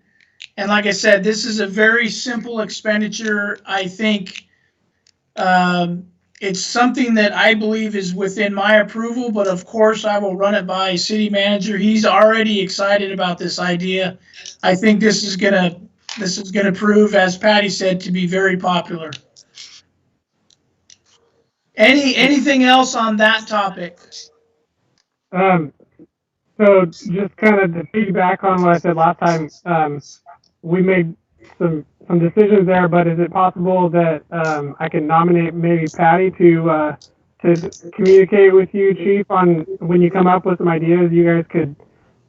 And like I said, this is a very simple expenditure. I think it's something that I believe is within my approval, but of course I will run it by city manager. He's already excited about this idea. I think this is gonna prove, as Patty said, to be very popular. Anything else on that topic? So just kind of to piggyback on what I said last time, we made some decisions there, but is it possible that I can nominate maybe Patty to communicate with you, Chief, on when you come up with some ideas? You guys could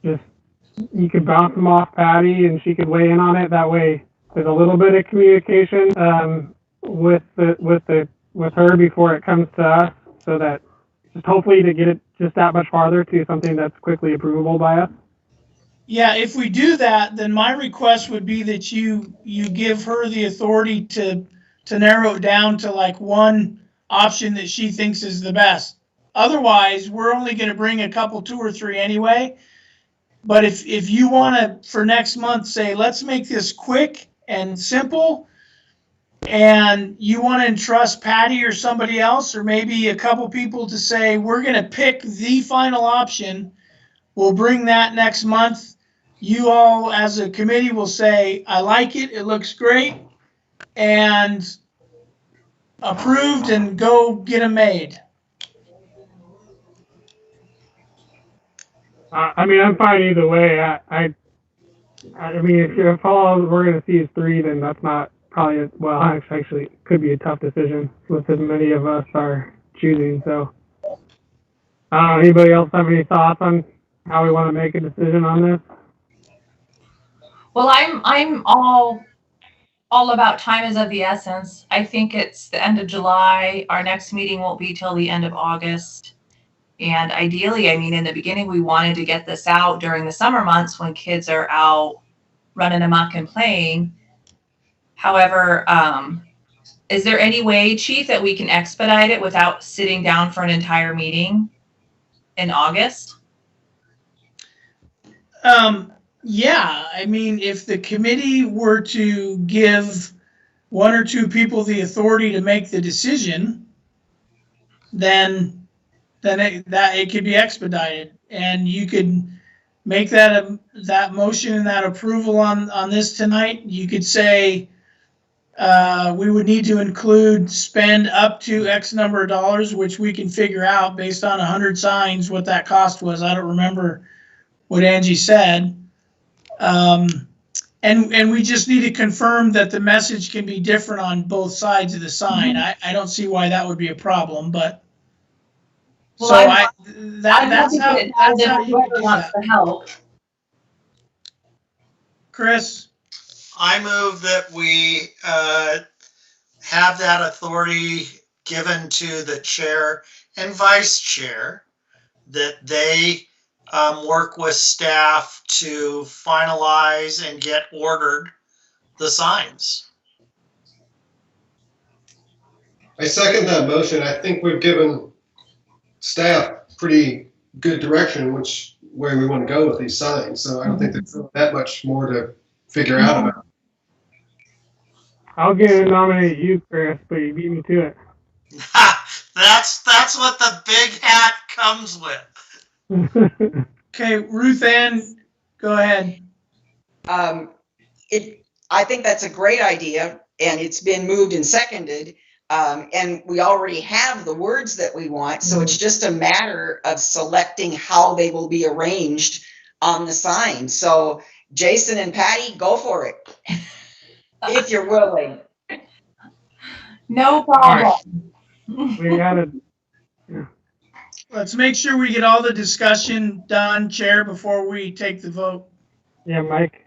you could bounce them off Patty, and she could weigh in on it. That way, there's a little bit of communication with her before it comes to us, so that just hopefully to get it just that much farther to something that's quickly approvable by us. Yeah, if we do that, then my request would be that you give her the authority to narrow it down to like one option that she thinks is the best. Otherwise, we're only going to bring a couple, 2 or 3 anyway. But if you want to, for next month, say, let's make this quick and simple, and you want to entrust Patty or somebody else, or maybe a couple people, to say, we're going to pick the final option, we'll bring that next month. You all as a committee will say, I like it, it looks great, and approved and go get them made. I mean, I'm fine either way. I mean, if all we're going to see is 3, then that's not probably, well, actually, it could be a tough decision with as many of us are choosing. So, I don't know, anybody else have any thoughts on how we want to make a decision on this? Well, I'm all about time is of the essence. I think it's the end of July. Our next meeting won't be till the end of August. And ideally, I mean, in the beginning, we wanted to get this out during the summer months when kids are out running amok and playing. However, is there any way, Chief, that we can expedite it without sitting down for an entire meeting in August? Yeah, I mean, if the committee were to give 1 or 2 people the authority to make the decision, then it could be expedited, and you could make that motion and that approval on this tonight. You could say we would need to include spend up to X number of dollars, which we can figure out based on 100 signs what that cost was. I don't remember what Angie said. And we just need to confirm that the message can be different on both sides of the sign. I don't see why that would be a problem, but Well, that's how you could do that. To help. Chris? I move that we have that authority given to the chair and vice chair, that they work with staff to finalize and get ordered the signs. I second that motion. I think we've given staff pretty good direction which way we want to go with these signs. So I don't think there's that much more to figure out about. I'll nominate you, Chris, but you beat me to it. That's what the big hat comes with. Okay, Ruth Ann, go ahead. I think that's a great idea, and it's been moved and seconded. And we already have the words that we want, so it's just a matter of selecting how they will be arranged on the sign. So Jason and Patty, go for it, if you're willing. No problem. Right. We gotta. Let's make sure we get all the discussion done, Chair, before we take the vote. Yeah, Mike.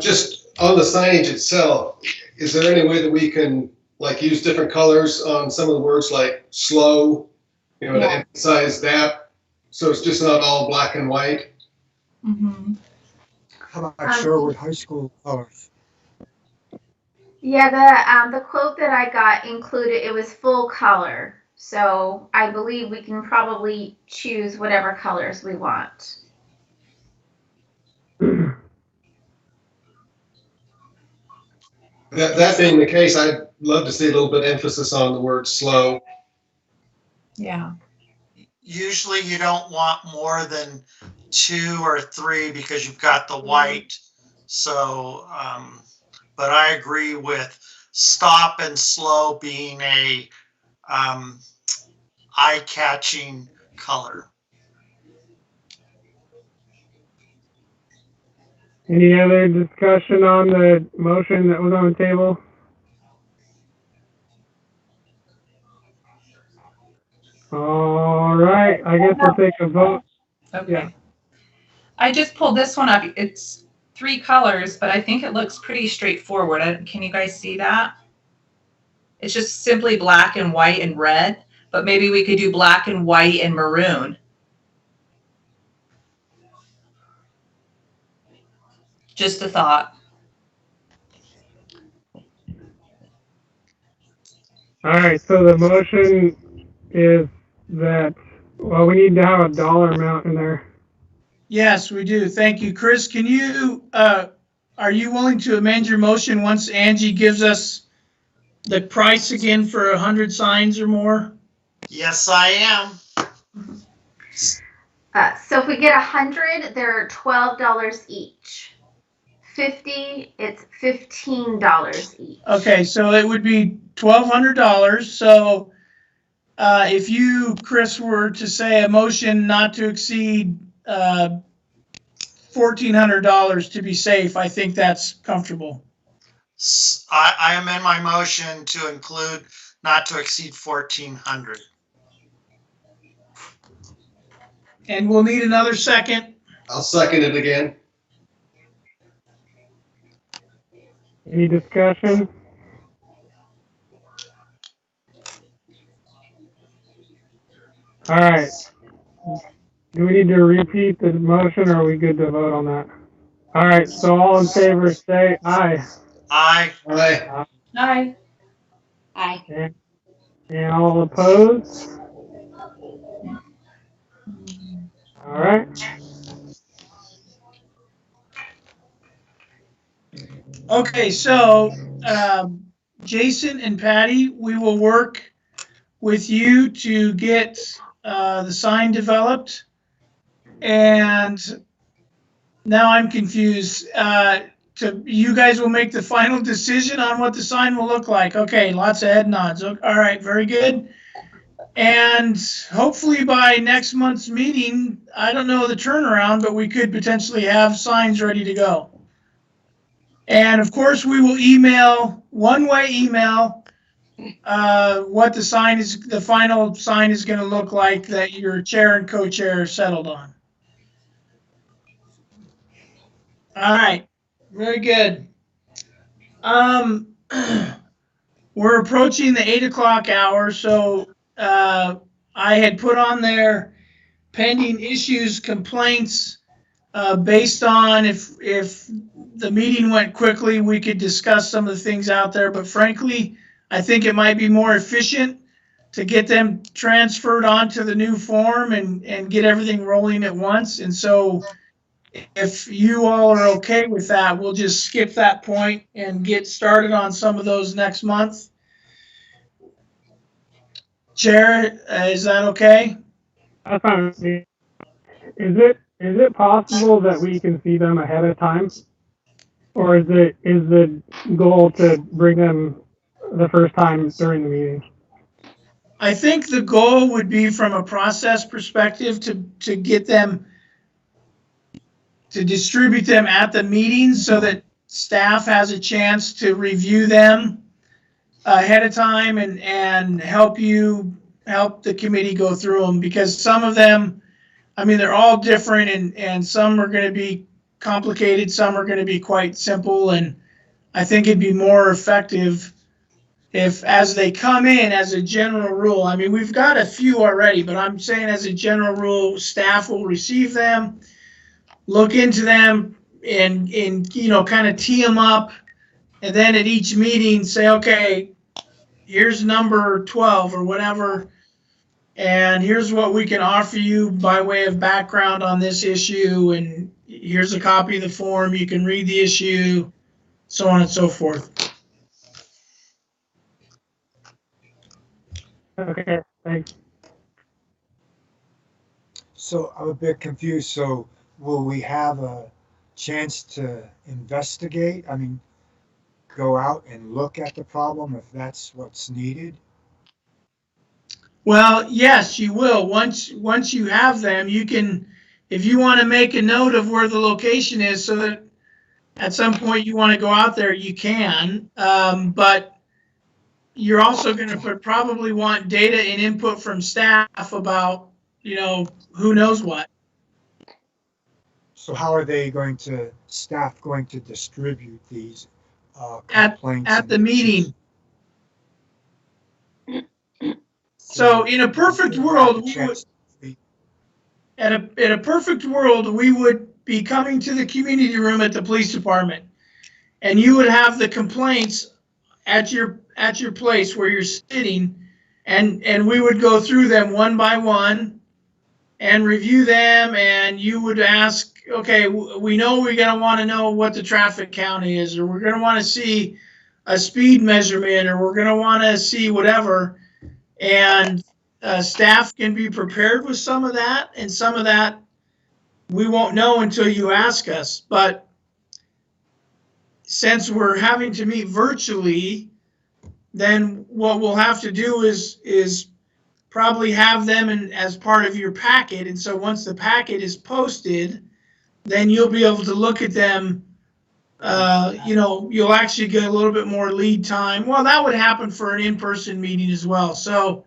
Just on the signage itself, is there any way that we can like use different colors on some of the words like slow, to emphasize that, so it's just not all black and white? Mm-hmm. How about Sherwood High School colors? Yeah, the quote that I got included, it was full color. So I believe we can probably choose whatever colors we want. That being the case, I'd love to see a little bit of emphasis on the word slow. Yeah. Usually you don't want more than 2 or 3 because you've got the white. So, but I agree with stop and slow being a eye-catching color. Any other discussion on the motion that was on the table? All right, I guess we'll take a vote. Okay. Yeah. I just pulled this one up. It's 3 colors, but I think it looks pretty straightforward. Can you guys see that? It's just simply black and white and red, but maybe we could do black and white and maroon. Just a thought. All right, so the motion is that, well, we need to have a dollar amount in there. Yes, we do. Thank you. Chris, can you, are you willing to amend your motion once Angie gives us the price again for 100 signs or more? Yes, I am. So if we get 100, they're $12 each. 50, it's $15 each. Okay, so it would be $1,200. So if you, Chris, were to say a motion not to exceed $1,400 to be safe, I think that's comfortable. I amend my motion to include not to exceed 1,400. And we'll need another second. I'll second it again. Any discussion? All right. Do we need to repeat the motion, or are we good to vote on that? All right, so all in favor say aye. Aye. Aye. Aye. Aye. And all opposed? All right. Okay, so Jason and Patty, we will work with you to get the sign developed. And now I'm confused. You guys will make the final decision on what the sign will look like. Okay, lots of head nods. All right, very good. And hopefully by next month's meeting, I don't know the turnaround, but we could potentially have signs ready to go. And of course, we will email, one-way email, what the sign is, the final sign is going to look like that your chair and co-chair settled on. All right, very good. We're approaching the 8 o'clock hour, so I had put on there pending issues, complaints, based on if the meeting went quickly, we could discuss some of the things out there. But frankly, I think it might be more efficient to get them transferred onto the new form and get everything rolling at once. And so if you all are okay with that, we'll just skip that point and get started on some of those next month. Chair, is that okay? That's fine with me. Is it possible that we can see them ahead of time? Or is the goal to bring them the first time during the meeting? I think the goal would be from a process perspective to get them, to distribute them at the meeting so that staff has a chance to review them ahead of time and help the committee go through them, because some of them, I mean, they're all different and some are going to be complicated, some are going to be quite simple, and I think it'd be more effective if, as they come in, as a general rule, I mean, we've got a few already, but I'm saying as a general rule, staff will receive them, look into them, and kind of tee them up, and then at each meeting say, okay, here's number 12 or whatever, and here's what we can offer you by way of background on this issue, and here's a copy of the form, you can read the issue, so on and so forth. Okay, thanks. So I'm a bit confused. So will we have a chance to investigate? I mean, go out and look at the problem if that's what's needed? Well, yes, you will. Once you have them, you can, if you want to make a note of where the location is so that at some point you want to go out there, you can. But you're also going to probably want data and input from staff about, who knows what. So how are staff going to distribute these complaints? At the meeting. So in a perfect world, in a perfect world, we would be coming to the community room at the police department, and you would have the complaints at your place where you're sitting, and we would go through them one by one and review them, and you would ask, okay, we know we're going to want to know what the traffic count is, or we're going to want to see a speed measurement, or we're going to want to see whatever, and staff can be prepared with some of that, and some of that we won't know until you ask us. But since we're having to meet virtually, then what we'll have to do is probably have them as part of your packet. And so once the packet is posted, then you'll be able to look at them. You'll actually get a little bit more lead time. Well, that would happen for an in-person meeting as well. So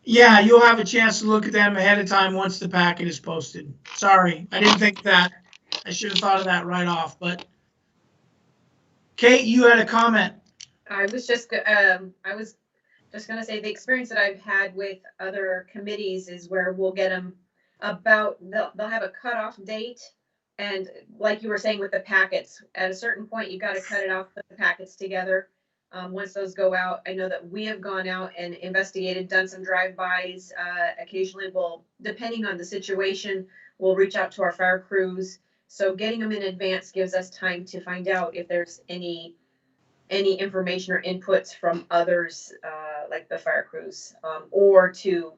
yeah, you'll have a chance to look at them ahead of time once the packet is posted. Sorry, I didn't think that. I should have thought of that right off. But Kate, you had a comment. I was just going to say the experience that I've had with other committees is where we'll get them they'll have a cutoff date. And like you were saying with the packets, at a certain point, you got to cut it off, put the packets together. Once those go out, I know that we have gone out and investigated, done some drive-bys. Occasionally we'll, depending on the situation, we'll reach out to our fire crews. So getting them in advance gives us time to find out if there's any information or inputs from others, like the fire crews, or to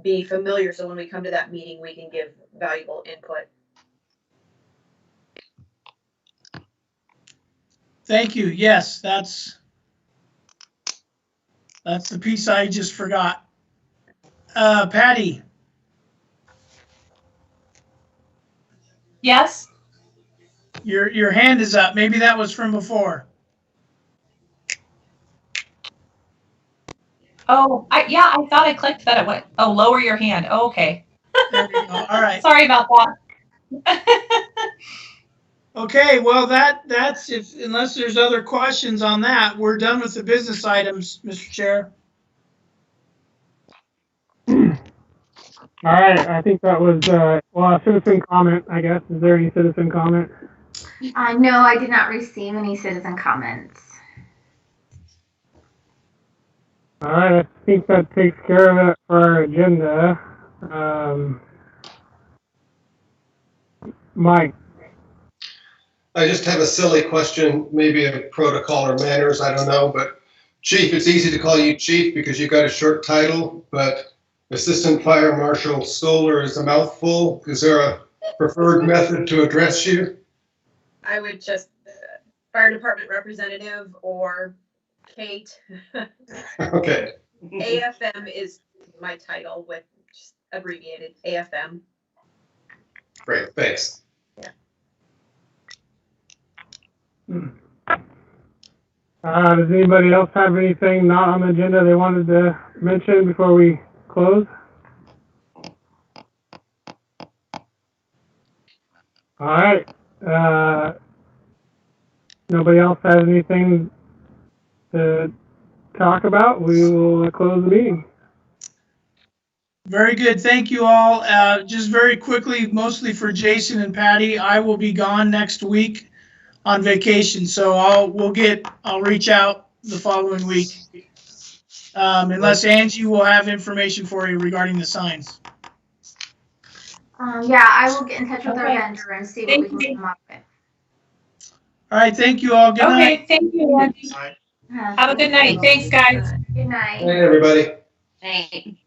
be familiar. So when we come to that meeting, we can give valuable input. Thank you. Yes, that's the piece I just forgot. Patty. Yes? Your hand is up. Maybe that was from before. Oh, I thought I clicked that it went, oh, lower your hand. Oh, okay. There you go. All right. Sorry about that. Okay, well, that's unless there's other questions on that, we're done with the business items, Mr. Chair. All right, I think that was, a citizen comment, I guess. Is there any citizen comment? No, I did not receive any citizen comments. All right, I think that takes care of it for our agenda. Mike. I just have a silly question, maybe a protocol or manners, I don't know, but Chief, it's easy to call you Chief because you've got a short title, but Assistant Fire Marshal Stoller is a mouthful. Is there a preferred method to address you? I would just fire department representative or Kate. Okay. AFM is my title, with just abbreviated AFM. Great, thanks. Does anybody else have anything not on the agenda they wanted to mention before we close? All right. Nobody else has anything to talk about? We will close the meeting. Very good. Thank you all. Just very quickly, mostly for Jason and Patty, I will be gone next week on vacation, so I'll reach out the following week. Unless Angie will have information for you regarding the signs. Yeah, I will get in touch with our vendor and see what we can come up with. All right, thank you all. Good night. Okay, thank you, Angie. Have a good night. Thanks, guys. Good night. Hey, everybody. Night.